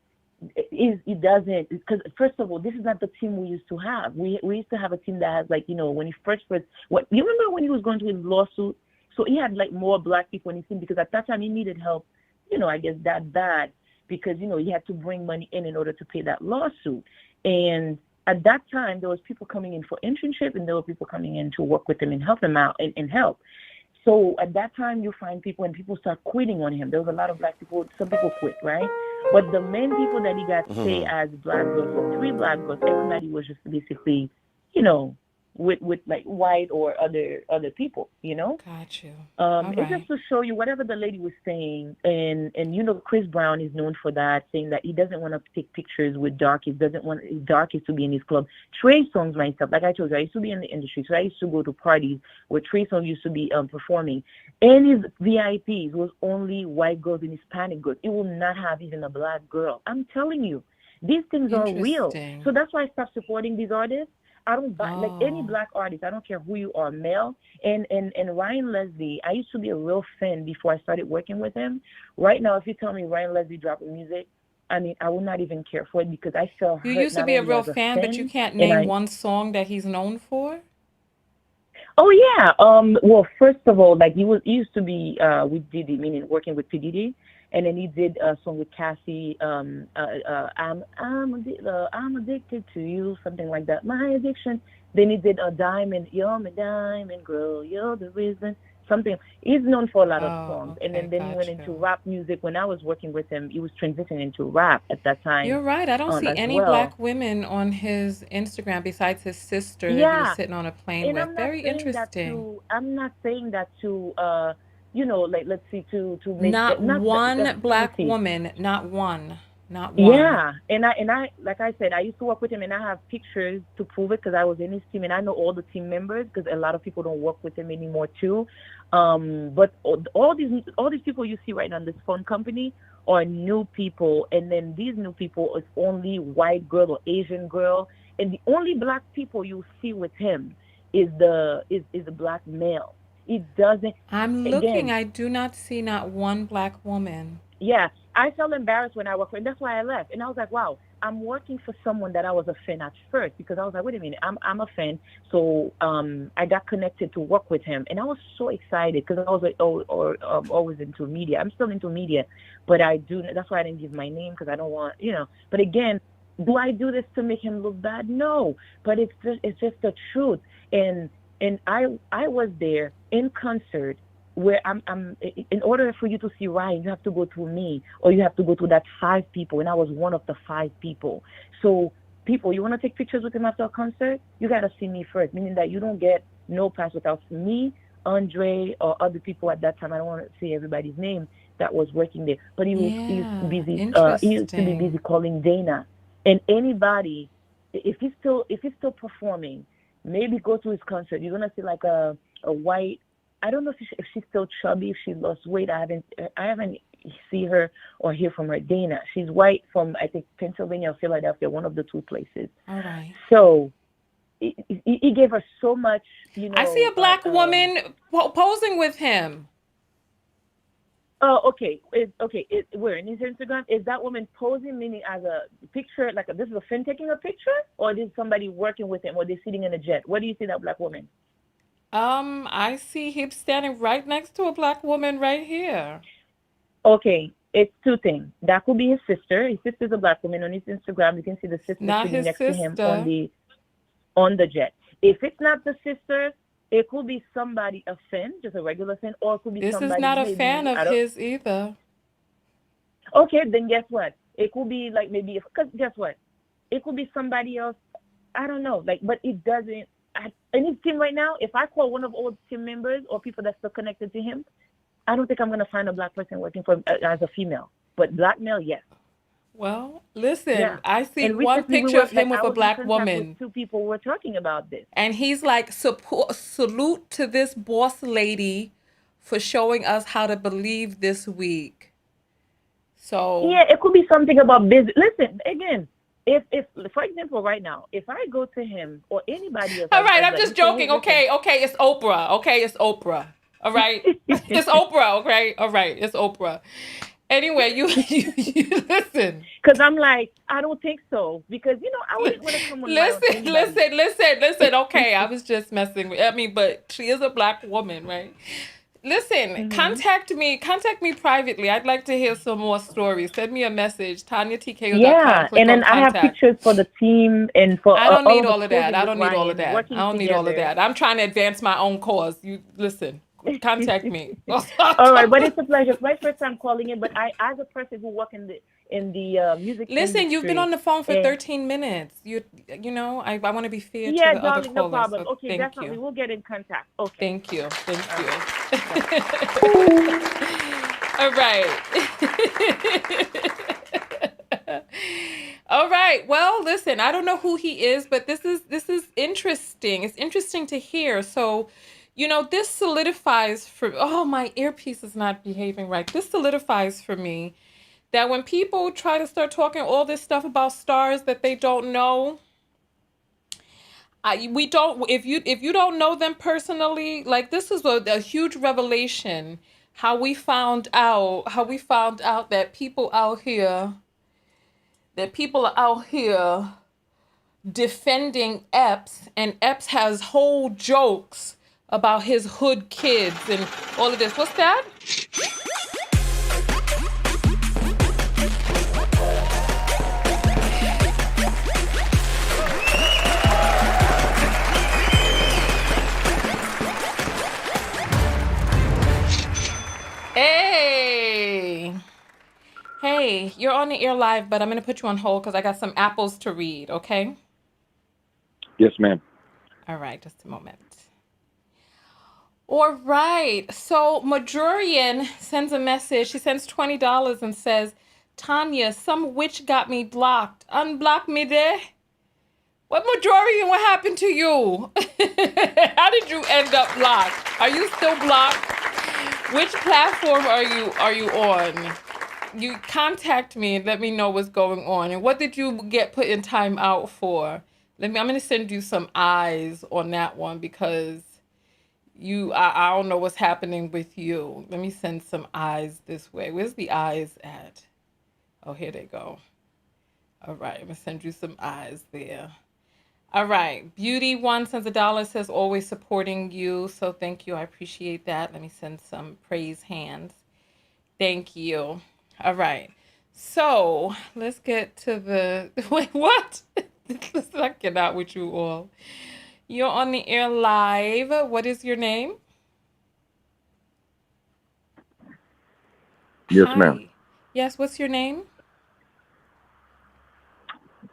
It doesn't, because first of all, this is not the team we used to have. We used to have a team that has like, when he first, you remember when he was going to his lawsuit? So he had like more black people in his team, because at that time he needed help, I guess that bad, because, he had to bring money in order to pay that lawsuit. And at that time, there was people coming in for internship, and there were people coming in to work with him and help him out and help. So at that time, you find people, and people start quitting on him. There was a lot of black people, some people quit, right? But the main people that he got to stay as black girls, so 3 black girls, everybody was just basically, with like white or other people, Got you. It's just to show you whatever the lady was saying, and Chris Brown is known for that, saying that he doesn't want to take pictures with darkies, doesn't want darkies to be in his club. Trey Songz, myself, like I told you, I used to be in the industry, so I used to go to parties where Trey Songz used to be performing, and his VIPs was only white girls and Hispanic girls. It will not have even a black girl. I'm telling you, these things are real. So that's why I stopped supporting these artists. I don't buy like any black artist. I don't care who you are, male. And Ryan Leslie, I used to be a real fan before I started working with him. Right now, if you tell me Ryan Leslie dropping music, I mean, I would not even care for it because I felt You hurt used to not be a only real as a fan, but you fan, can't and name one song that he's known for? oh yeah. Well, first of all, like he used to be with Diddy, meaning working with P Diddy, and then he did a song with Cassie. I'm addicted to you, something like that. My addiction. Then he did a Diamond. You're my diamond girl. You're the reason. Something. He's known for a lot of songs, and then he went into rap music. When I was working with him, he was transitioning into rap at that time. You're right. I don't see As any well. black women on his Instagram besides his sister that he was Yeah, sitting on a plane and with. I'm not Very saying that interesting. to I'm not saying that to you know, like, let's see, to make Not that, not that, that's one black easy. woman. Not one. Not one. Yeah, and I like I said, I used to work with him, and I have pictures to prove it because I was in his team, and I know all the team members because a lot of people don't work with him anymore too. But all these people you see right now in this phone company are new people, and then these new people is only white girl or Asian girl, and the only black people you see with him is a black male. It doesn't. I'm looking. Again, I do not see not one black woman. yeah, I felt embarrassed when I worked for him. That's why I left. And I was like, wow, I'm working for someone that I was a fan at first because I was like, wait a minute, I'm a fan. So I got connected to work with him, and I was so excited because I was like, always into media. I'm still into media, but I do. That's why I didn't give my name because I don't want, you know. But again, do I do this to make him look bad? No, but it's just the truth. And I was there in concert where I'm in order for you to see Ryan, you have to go through me, or you have to go through that 5 people, and I was one of the 5 people. So people, you want to take pictures with him after a concert, you got to see me first, meaning that you don't get no pass without me, Andre, or other people at that time. I don't want to say everybody's name that was working there, but he used to be busy. He used to be busy calling Dana, and anybody, if he's still performing, maybe go to his concert. You're gonna see like a white. I don't know if she's still chubby, if she lost weight. I haven't see her or hear from her. Dana, she's white from, I think, Pennsylvania or Philadelphia, one of the 2 places. All right. So he gave her so much, you know. I see a black woman posing with him. Oh, okay. Where in his Instagram is that woman posing, meaning as a picture, like this is a friend taking a picture, or this is somebody working with him, or they're sitting in a jet? Where do you see that black woman? I see him standing right next to a black woman right here. Okay, it's 2 things. That could be his sister. His sister's a black woman. On his Instagram, you can see the sister sitting next to him on the jet. If it's not the sister, it could be somebody, a fan, just a regular fan, or it could be somebody. This is not a fan of his either. Okay, then guess what? It could be like maybe, because guess what? It could be somebody else. I don't know. Like, but it doesn't. In his team right now, if I call one of all team members or people that's still connected to him, I don't think I'm going to find a black person working for him as a female. But black male, yes. Well, listen, Yeah. I see And one picture of him with a black woman. With 2 people were talking about this. And he's like, salute to this boss lady for showing us how to believe this week. So yeah, it could be something about business. Listen, again, if for example, right now, if I go to him or anybody else. All right, I'm just joking. Okay, it's Oprah. Okay, it's Oprah. All right, it's Oprah. Okay, all right, it's Oprah. Anyway, you listen. Because I'm like, I don't think so. Because, you know, I wouldn't want to come on. Listen. Okay, I was just messing with. I mean, but she is a black woman, right? Listen, contact me privately. I'd like to hear some more stories. Send me a message, TonyaTKO.com. Yeah, and then I have pictures for the team and for. I don't need all of that. I don't need all of that. I'm trying to advance my own cause. You listen. Contact me. All right, but it's a pleasure. It's my first time calling in, but I, as a person who work in the music industry, you've been on the phone for 13 minutes. You know, I want to be fair to the other callers. No problem. So okay, definitely, we'll get in contact. Okay. Thank you. All right. All right. Well, listen, I don't know who he is, but this is interesting. It's interesting to hear. So, you know, this solidifies my earpiece is not behaving right. This solidifies for me that when people try to start talking all this stuff about stars that they don't know, if you don't know them personally, like this is a huge revelation how we found out that people out here that people are out here defending Epps, and Epps has whole jokes about his hood kids and all of this. What's that? Hey. Hey, you're on the air live, but I'm going to put you on hold because I got some apples to read, okay? Yes, ma'am. All right, just a moment. All right, so Majorian sends a message. She sends $20 and says, Tonya, some witch got me blocked. Unblock me there. What Majorian, what happened to you? How did you end up blocked? Are you still blocked? Which platform are you on? You contact me and let me know what's going on. And what did you get put in time out for? I'm going to send you some eyes on that one because I don't know what's happening with you. Let me send some eyes this way. Where's the eyes at? Oh, here they go. All right, I'm going to send you some eyes there. All right, Beauty One sends $1, says always supporting you. So thank you. I appreciate that. Let me send some praise hands. Thank you. All right. So let's get to the wait, what? Let's not get out with you all. You're on the air live. What is your name? Yes, Hi. ma'am. Yes, what's your name?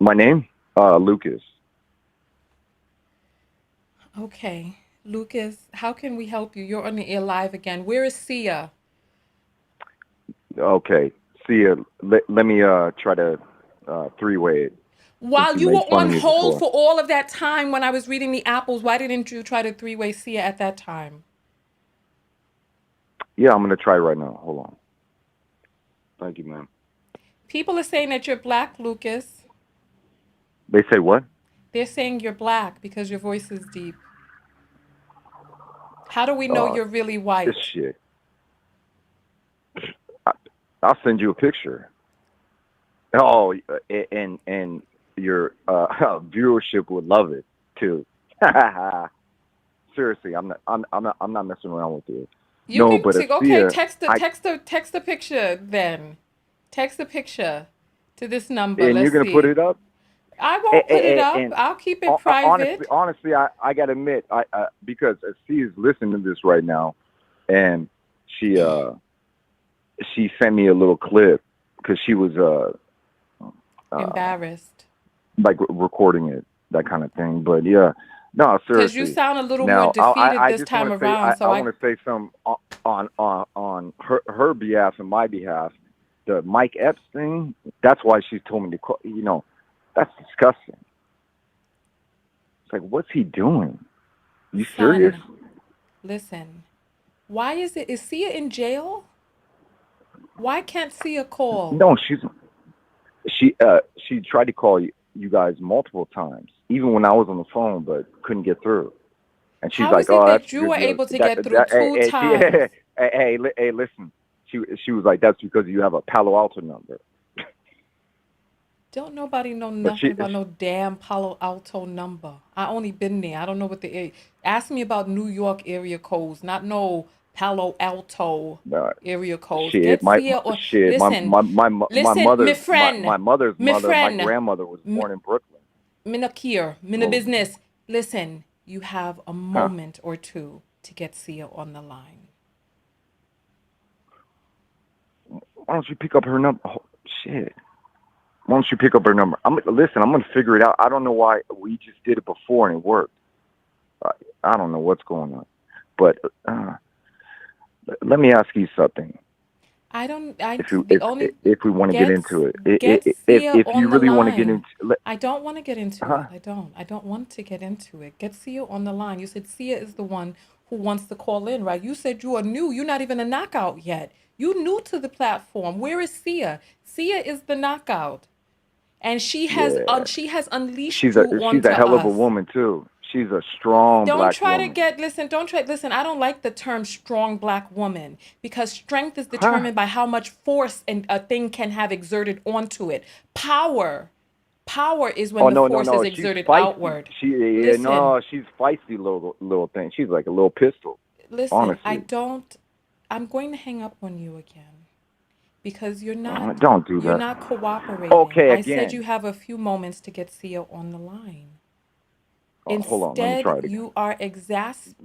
My name? Lucas. Okay. Lucas, how can we help you? You're on the air live again. Where is Sia? Okay. See ya. Let me try to three-way it. While You you were made fun on of me hold before. for all of that time when I was reading the apples, why didn't you try to three-way Sia at that time? Yeah, I'm gonna try right now. Hold on. Thank you, ma'am. People are saying that you're black, Lucas. They say what? They're saying you're black because your voice is deep. How do we know you're really This white? shit. I'll send you a picture. Oh, and your viewership would love it too. Seriously, I'm not messing around with you. You No, can but okay, Asia, text the picture then. Text the picture to this number. and you're Let's gonna put see. it up. I won't put it up. And I'll keep it private. honestly, I gotta admit, because she is listening to this right now, and she sent me a little clip because she was Embarrassed. like recording it, that kind of thing. But yeah, no, Because you seriously. sound a little more Now, defeated I this just want time to say, around. So I want to say some on her behalf and my behalf. The Mike Epps thing. That's why she told me to call. You know, that's disgusting. It's like, what's he doing? You serious? son, listen. Why is Sia in jail? Why can't Sia call? No, she tried to call you guys multiple times, even when I was on the phone, but couldn't get through. And she's How like, is it "Oh, that's that you because were you able to that get through that two times? hey, listen." She was like, "That's because you have a Palo Alto number." Don't nobody know But nothing about no damn Palo Alto number. I only been there. I don't know what the area. Ask me about New York area codes, not no Palo Alto area codes. shit, Get Sia or shit, listen, my me mother's friend, me mother, my friend, grandmother was born in Brooklyn. me no care, me no business. Listen, you have a moment or two to get Sia on the line. Why don't you pick up her number? Oh, shit. Why don't you pick up her number? I'm gonna figure it out. I don't know why we just did it before and it worked. I don't know what's going on, but let me ask you something. If we want to get into it, if you really want to get into, I don't want to get into it. I don't want to get into it. Get Sia on the line. You said Sia is the one who wants to call in, right? You said you are new. You're not even a knockout yet. You new to the platform. Where is Sia? Sia is the knockout. And she has unleashed you she's a onto hell of a us. woman too. She's a strong Don't black try to woman. listen, I don't like the term strong black woman because strength is Huh? determined by how much force a thing can have exerted onto it. Power is when Oh the no, no, force is no. She's exerted feisty. outward. Yeah, Listen, no, she's feisty little thing. She's like a little pistol. listen, Honestly, I'm going to hang up on you again because don't do you're that. not cooperating. Okay, I said again. you have a few moments to get Sia on the line. Hold on. Let me Instead, try it again. you are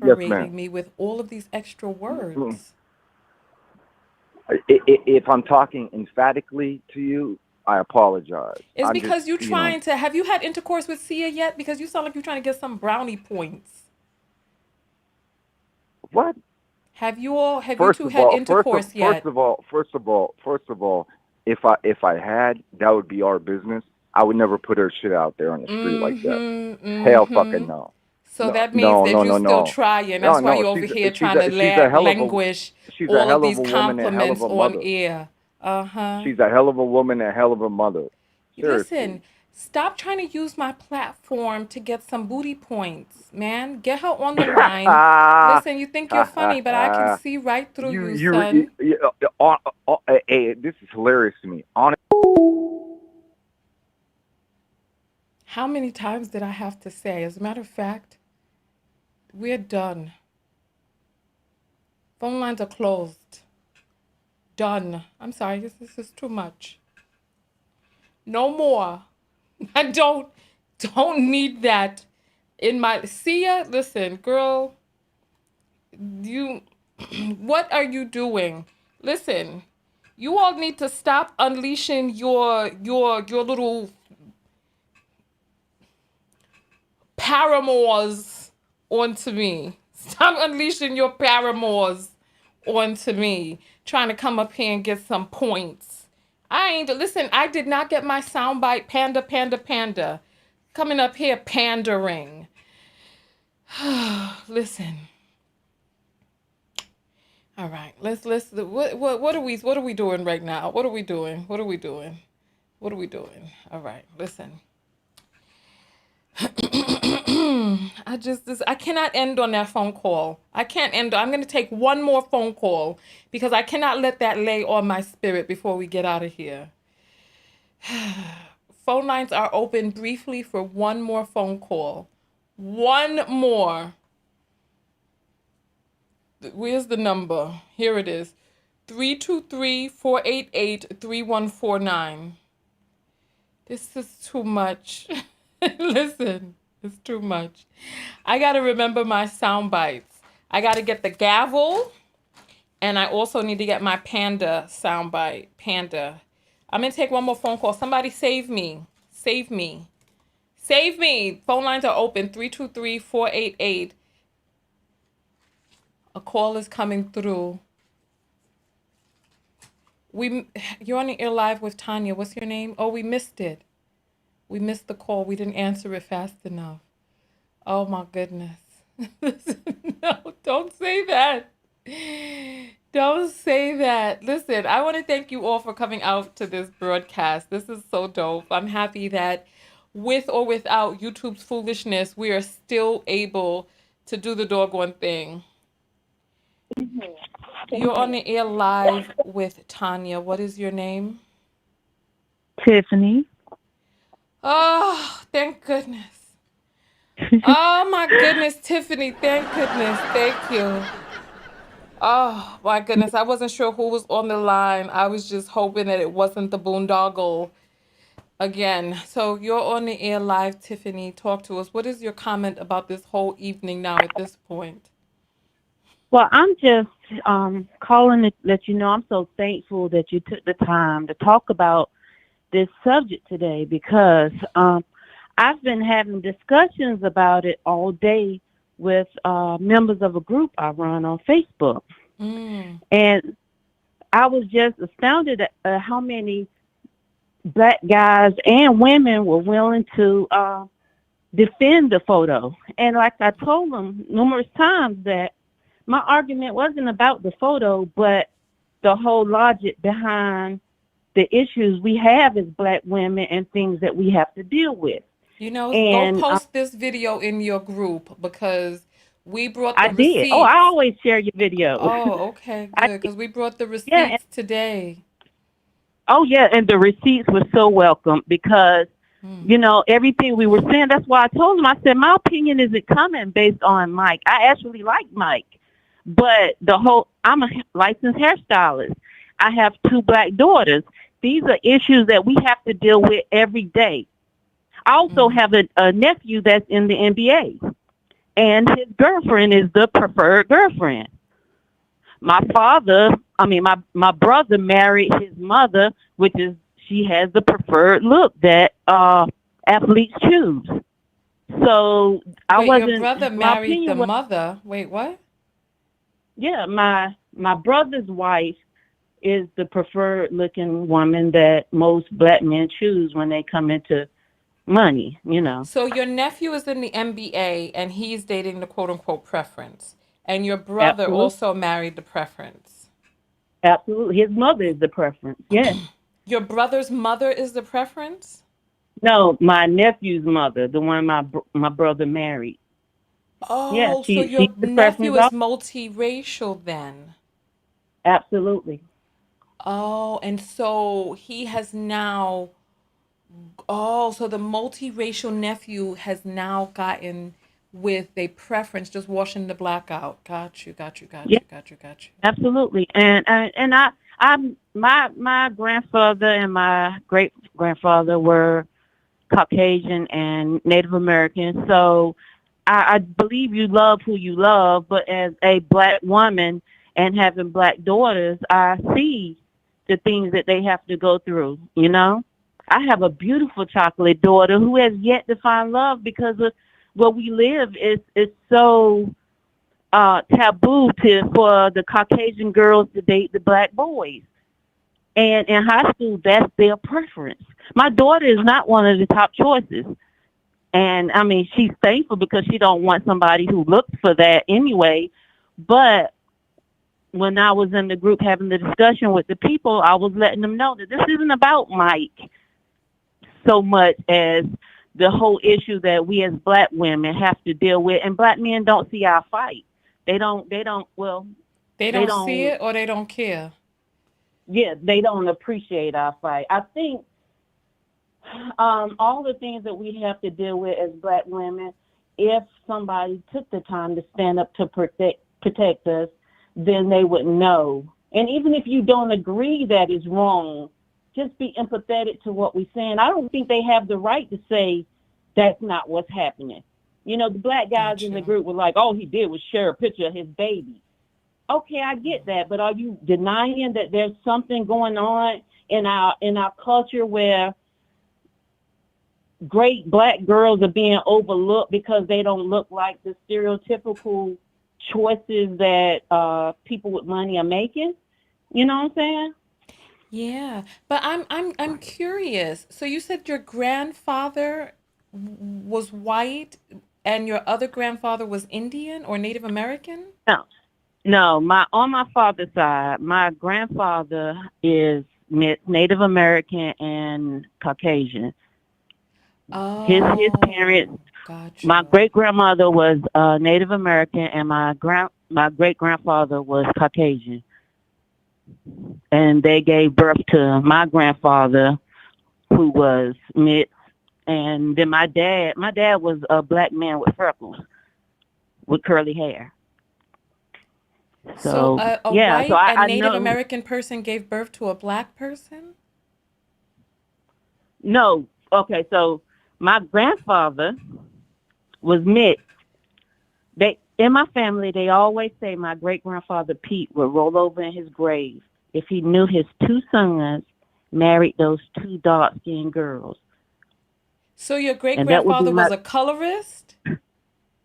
Yes, ma'am. exasperating me with all of these extra words. If I'm talking emphatically to you, I apologize. It's I'm just, because you trying to, have you had intercourse with Sia yet? Because you sound like you're trying to get some brownie points. What? Have you two had intercourse yet? First of all, if I had, that would be our business. I would never put her shit out there on the street like that. Hell fucking no. So No, that means no, that no, you're no, still no. trying. No, That's why no, you're over here trying to she's a hell of a languish she's a all hell of of these a woman and a hell of compliments a on mother. air. She's a hell of a woman and a hell of a mother. Seriously. Listen, stop trying to use my platform to get some booty points, man. Get her on the line. Listen, you think you're funny, but I can see right through you, son. Hey, this is hilarious to me. How many times did I have to say? As a matter of fact, we're done. Phone lines are closed. Done. I'm sorry, this is too much. No more. I don't need that in my Sia, listen, girl, you what are you doing? Listen, you all need to stop unleashing your little paramours onto me. Stop unleashing your paramours onto me, trying to come up here and get some points. Listen, I did not get my soundbite panda. Coming up here pandering. Listen. All right, what are we doing right now? What are we doing? All right, listen. I cannot end on that phone call. I can't end. I'm going to take one more phone call because I cannot let that lay on my spirit before we get out of here. Phone lines are open briefly for one more phone call. One more. Where's the number? Here it is. 323-488-3149. This is too much. Listen, it's too much. I got to remember my sound bites. I got to get the gavel, and I also need to get my panda sound bite. Panda. I'm going to take one more phone call. Somebody save me. Save me. Save me. Phone lines are open. 323-488. A call is coming through. You're on the air live with Tonya. What's your name? Oh, we missed it. We missed the call. We didn't answer it fast enough. Oh my goodness. No, don't say that. Don't say that. Listen, I want to thank you all for coming out to this broadcast. This is so dope. I'm happy that with or without YouTube's foolishness, we are still able to do the doggone thing. You're on the air live with Tonya. What is your name? Tiffany. Oh, thank goodness. Oh my goodness, Tiffany. Thank goodness. Thank you. Oh my goodness. I wasn't sure who was on the line. I was just hoping that it wasn't the boondoggle again. So you're on the air live, Tiffany. Talk to us. What is your comment about this whole evening now at this point? Well, I'm just calling to let you know I'm so thankful that you took the time to talk about this subject today because I've been having discussions about it all day with members of a group I run on Facebook. And I was just astounded at how many Black guys and women were willing to defend the photo. And like I told them numerous times that my argument wasn't about the photo, but the whole logic behind the issues we have as Black women and things that we have to deal with. You know, go And post this video in your group because we brought I the did. Oh, I receipts. always share your videos. Oh, okay, I good. did. Because we brought the Yeah. receipts today. Oh, yeah. And the receipts were so welcome because, Hmm. everything we were saying, that's why I told him, I said, my opinion isn't coming based on Mike. I actually like Mike. But I'm a licensed hairstylist. I have 2 black daughters. These are issues that we have to deal with every day. I also have a nephew that's in the NBA, and his girlfriend is the preferred girlfriend. My brother married his mother, which is she has the preferred look that athletes choose. So Wait, your brother my married the opinion was, mother. Wait, what? yeah, my brother's wife is the preferred looking woman that most black men choose when they come into money. So your nephew is in the NBA and he's dating the quote unquote preference. And your brother Absolutely. also married the preference. Absolutely. His mother is the preference. Yes. Your brother's mother is the preference? No, my nephew's mother, the one my brother married. Yeah, Oh, so she's your the preference nephew is also. multiracial then. Absolutely. Oh, and so he has now, oh, so the multiracial nephew has now gotten with a preference, just washing the black out. Got you, got you, got Yeah, you, got you, got you. absolutely. And my grandfather and my great grandfather were Caucasian and Native American. So I believe you love who you love, but as a black woman and having black daughters, I see the things that they have to go through. I have a beautiful chocolate daughter who has yet to find love because of where we live is so taboo for the Caucasian girls to date the black boys. And in high school, that's their preference. My daughter is not one of the top choices. And I mean, she's thankful because she don't want somebody who looks for that anyway. But when I was in the group having the discussion with the people, I was letting them know that this isn't about Mike so much as the whole issue that we as black women have to deal with. And black men don't see our fight. Well, They they don't see don't, it or they don't care. yeah, they don't appreciate our fight. I think all the things that we have to deal with as black women, if somebody took the time to stand up to protect us, then they would know. And even if you don't agree that is wrong, just be empathetic to what we're saying. I don't think they have the right to say that's not what's happening. The black guys Got in the you. group were like, all he did was share a picture of his baby. Okay, I get that, but are you denying that there's something going on in our culture where great black girls are being overlooked because they don't look like the stereotypical choices that people with money are making? You know what I'm saying? Yeah, but I'm curious. So you said your grandfather was white and your other grandfather was Indian or Native American? No, no. On my father's side, my grandfather is Native American and Caucasian. His Oh, parents, got my you. great grandmother was Native American, and my great grandfather was Caucasian, and they gave birth to my grandfather, who was mixed, and then my dad was a black man with freckles, with curly hair. So So a yeah, so white I and Native know. American person gave birth to a black person? No, okay, so my grandfather was mixed. They in my family, they always say my great grandfather Pete would roll over in his grave if he knew his 2 sons married those 2 dark skinned girls. So your great And that would be grandfather my was a colorist?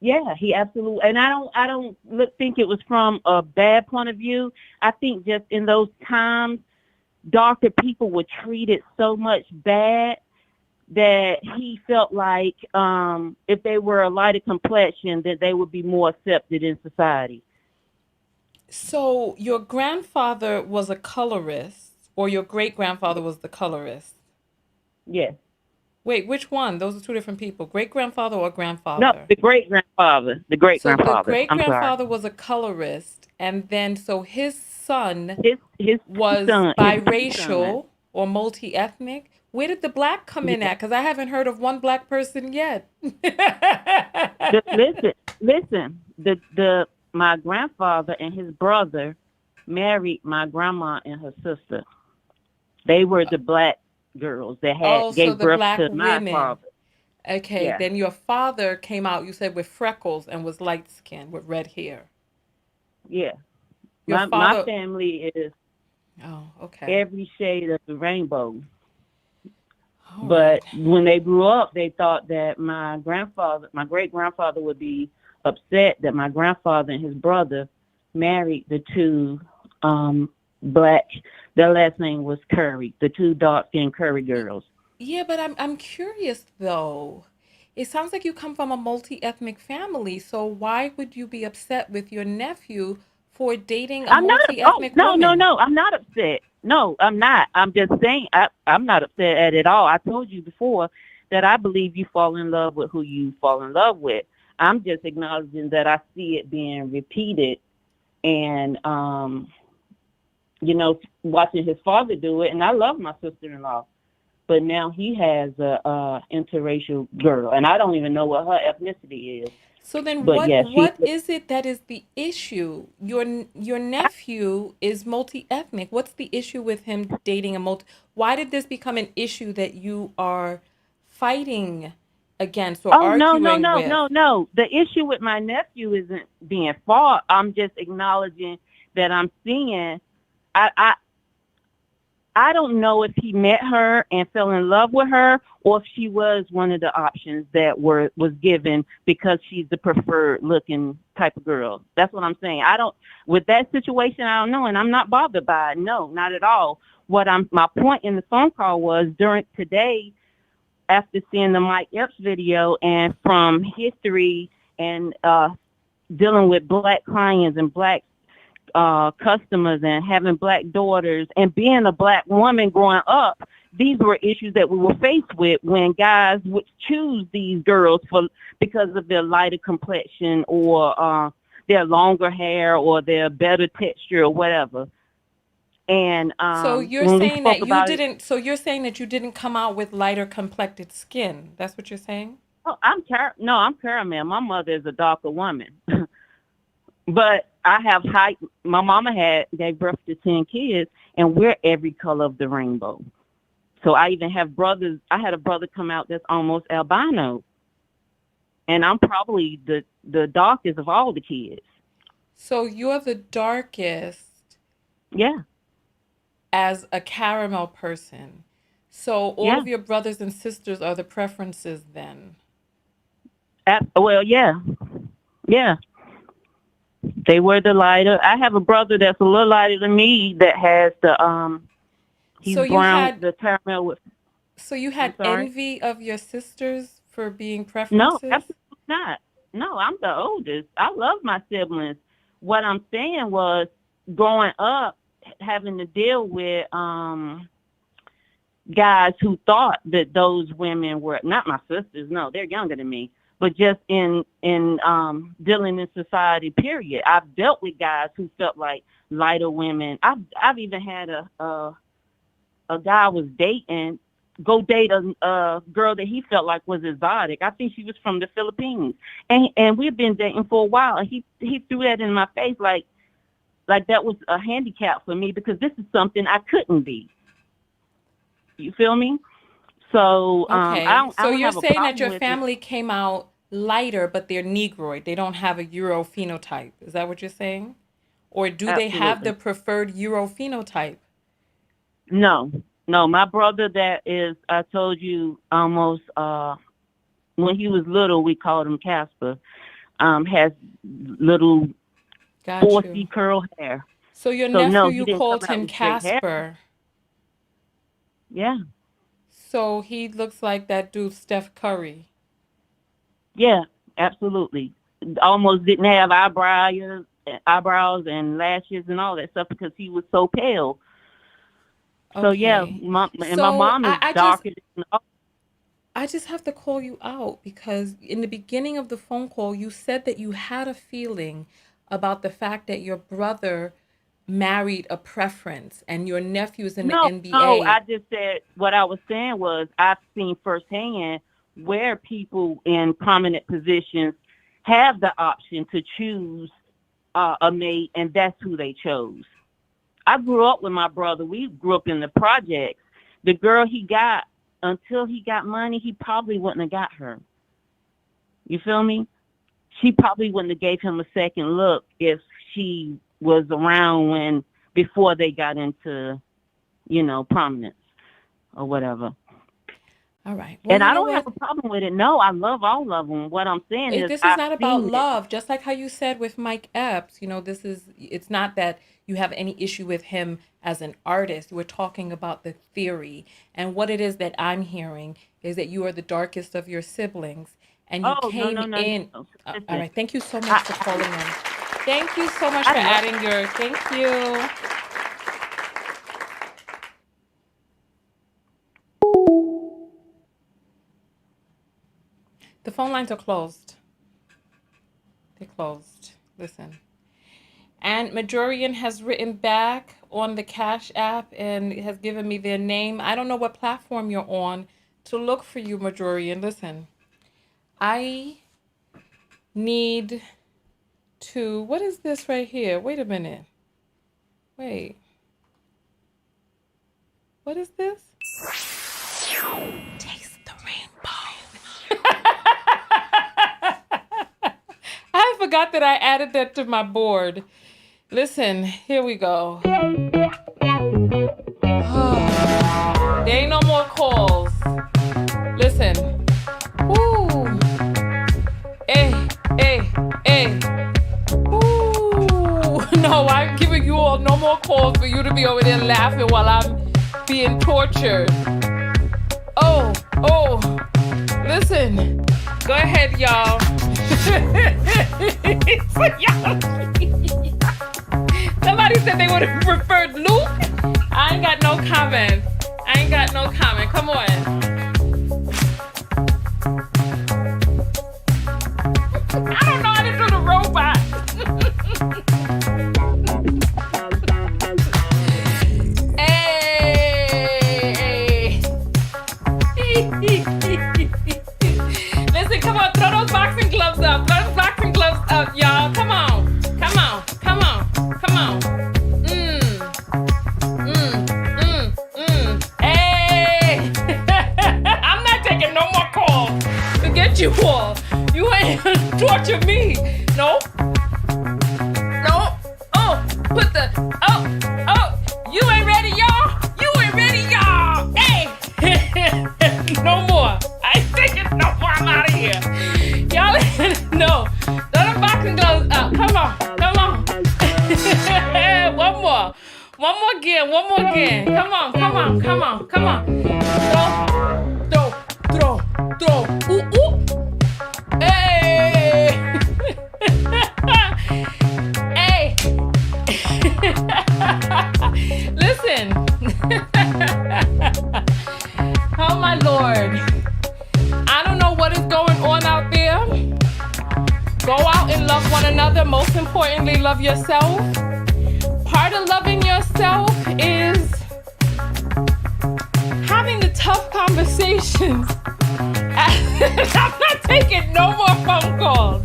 yeah, he absolutely. And I don't think it was from a bad point of view. I think just in those times, darker people were treated so much bad that he felt like if they were a lighter complexion, that they would be more accepted in society. So your grandfather was a colorist or your great grandfather was the colorist? Yes. Wait, which one? Those are two different people. Great-grandfather or No, grandfather? the great grandfather. The great So the grandfather. I'm sorry. great-grandfather was a colorist, and then so his son His was son, his two sons. biracial or multi-ethnic. Where did the black come in Yeah. at? Because I haven't heard of one black person yet. Listen. The my grandfather and his brother married my grandma and her sister. They were the black girls that had Oh, so gave the birth black to my women. father. Okay, Yeah, then your father came out, you said, with freckles and was light skinned with red hair. yeah. Your My father, family is oh, okay. every shade of the rainbow. All right. But when they grew up, they thought that my great grandfather would be upset that my grandfather and his brother married the two black. Their last name was Curry, the two dark skinned Curry girls. Yeah, but I'm curious though. It sounds like you come from a multi-ethnic family, so why would you be upset with your nephew for dating a I'm not. Oh multi-ethnic no, no, woman? no! I'm not upset. No, I'm not. I'm just saying I'm not upset at it all. I told you before that I believe you fall in love with who you fall in love with. I'm just acknowledging that I see it being repeated, and watching his father do it. And I love my sister-in-law, but now he has a interracial girl, and I don't even know what her ethnicity is. So then But yeah, she. what is it that is the issue? Your nephew is multi-ethnic. What's the issue with him dating a multi? Why did this become an issue that you are fighting against or Oh no, no, arguing no, with? no, no. The issue with my nephew isn't being fought. I'm just acknowledging that I'm seeing. I I I don't know if he met her and fell in love with her, or if she was one of the options that was given because she's the preferred looking type of girl. That's what I'm saying. I don't with that situation. I don't know, and I'm not bothered by it. No, not at all. My point in the phone call was during today after seeing the Mike Epps video and from history and dealing with black clients and black customers and having black daughters and being a black woman growing up, these were issues that we were faced with when guys would choose these girls because of their lighter complexion or their longer hair or their better texture or whatever. And So you're when we saying spoke that you about it, didn't, so you're saying that you didn't come out with lighter complected skin. That's what you're saying? oh, I'm caramel. My mother is a darker woman. But I have height. My mama gave birth to 10 kids, and we're every color of the rainbow. So I even have brothers. I had a brother come out that's almost albino, and I'm probably the darkest of all the kids. So you're the darkest Yeah, as a caramel person. So all yeah. of your brothers and sisters are the preferences then. Well, yeah, yeah. They were the lighter. I have a brother that's a little lighter than me that has he's So you brown, had the caramel with. so you I'm had sorry. envy of your sisters for being No, preferences? absolutely not. No, I'm the oldest. I love my siblings. What I'm saying was growing up, having to deal with guys who thought that those women were not my sisters. No, they're younger than me. But just in dealing in society, period. I've dealt with guys who felt like lighter women. I've even had a guy I was dating go date a girl that he felt like was exotic. I think she was from the Philippines, and we've been dating for a while. And he threw that in my face like that was a handicap for me because this is something I couldn't be. You feel me? So Okay. I So don't you're have a saying that problem your with it. family came out lighter, but they're negroid. They don't have a Euro phenotype. Is that what you're saying? Or do they have the Absolutely. preferred Euro phenotype? No, no. My brother that is I told you almost when he was little we called him Casper. Has little Got 4C you. curl hair. So your So nephew, no, he you didn't come called out him with straight hair. Casper. Yeah, So he looks like that dude Steph Curry. yeah, absolutely. Almost didn't have eyebrows and lashes and all that stuff because he was so pale. So yeah, Okay. my So mom is I just darker than all. I just have to call you out because in the beginning of the phone call, you said that you had a feeling about the fact that your brother married a preference and your nephew is in the NBA. No, I just said what I was saying was I've seen firsthand where people in prominent positions have the option to choose a mate, and that's who they chose. I grew up with my brother. We grew up in the projects. The girl he got, until he got money, he probably wouldn't have got her. You feel me? She probably wouldn't have gave him a second look if she was around before they got into, prominence or whatever. All right. Well, and I don't have a problem with it. No, I love all of them. What I'm saying is this is not about love. Just like how you said with Mike Epps, it's not that you have any issue with him as an artist. We're talking about the theory. And what it is that I'm hearing is that you are the darkest of your siblings. And you came in. No. All right. Thank you so much for calling in. Thank you so much for adding thank you. The phone lines are closed. They're closed. Listen. And Majorian has written back on the Cash App and has given me their name. I don't know what platform you're on to look for you, Majorian. Listen, I need to... What is this right here? Wait a minute. Wait. What is this? Taste the rainbow. I forgot that I added that to my board. Listen, here we go. Oh, there ain't no more calls. Listen. Ooh. Hey. Ooh. No, I'm giving you all no more calls for you to be over there laughing while I'm being tortured. Oh. Listen. Go ahead, y'all. Somebody said they would have preferred Luke. I ain't got no comment. Come on. I don't know how to do the robot. Hey. Listen, come on, throw those boxing gloves up. Y'all. Come on. Hey. I'm not taking no more calls. Forget you all. You ain't torture me. No. Oh, you ain't ready, y'all. Hey. No more. I ain't taking no more. I'm out of here. Y'all, no. Throw the boxing gloves up. Come on. One more again. Come on. Throw. Ooh. Hey. Hey. Listen. Oh my Lord. I don't know what is going on out there. Go out and love one another. Most importantly, love yourself. Part of loving yourself is having the tough conversations. I'm not taking no more phone calls.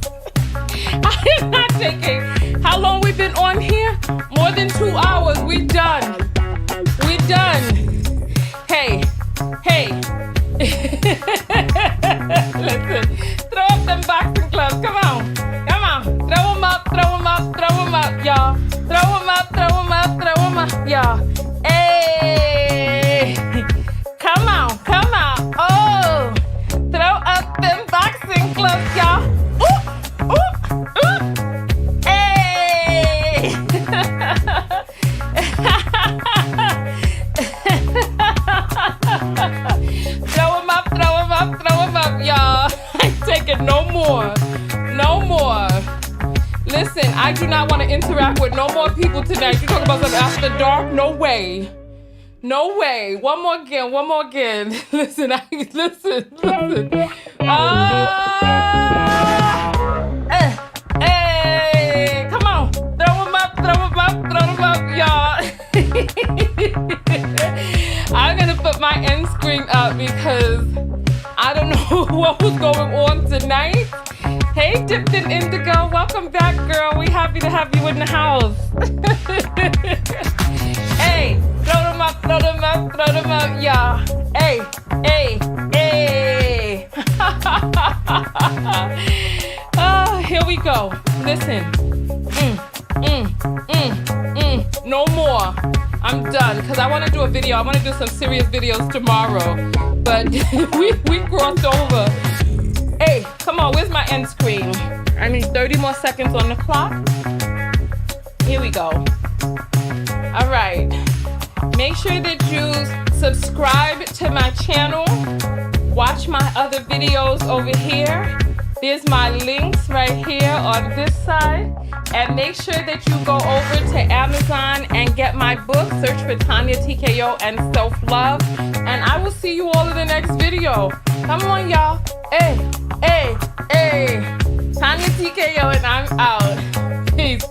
I am not taking. How long we been on here? More than 2 hours. We done. Hey. Listen. Throw up them boxing gloves. Come on. Throw them up, y'all. Throw them up, y'all. Hey. Come on. Oh. Throw up them boxing gloves, y'all. Ooh. Hey. Throw them up, y'all. I ain't taking no more. Listen, I do not want to interact with no more people tonight. You talking about something after dark? No way. No way. One more again. Listen. Hey, come on. Throw them up, y'all. I'm gonna put my end screen up because I don't know what was going on tonight. Hey, Dipped in Indigo, welcome back, girl. We happy to have you in the house. Hey, throw them up, y'all. Hey. Oh, here we go. Listen. No more. I'm done because I want to do a video. I want to do some serious videos tomorrow. But we crossed over. Hey, come on, where's my end screen? I need 30 more seconds on the clock. Here we go. All right. Make sure that you subscribe to my channel. Watch my other videos over here. There's my links right here on this side. And make sure that you go over to Amazon and get my book. Search for Tonya TKO and Self-Love. And I will see you all in the next video. Come on, y'all. Hey. Tonya TKO and I'm out. Peace.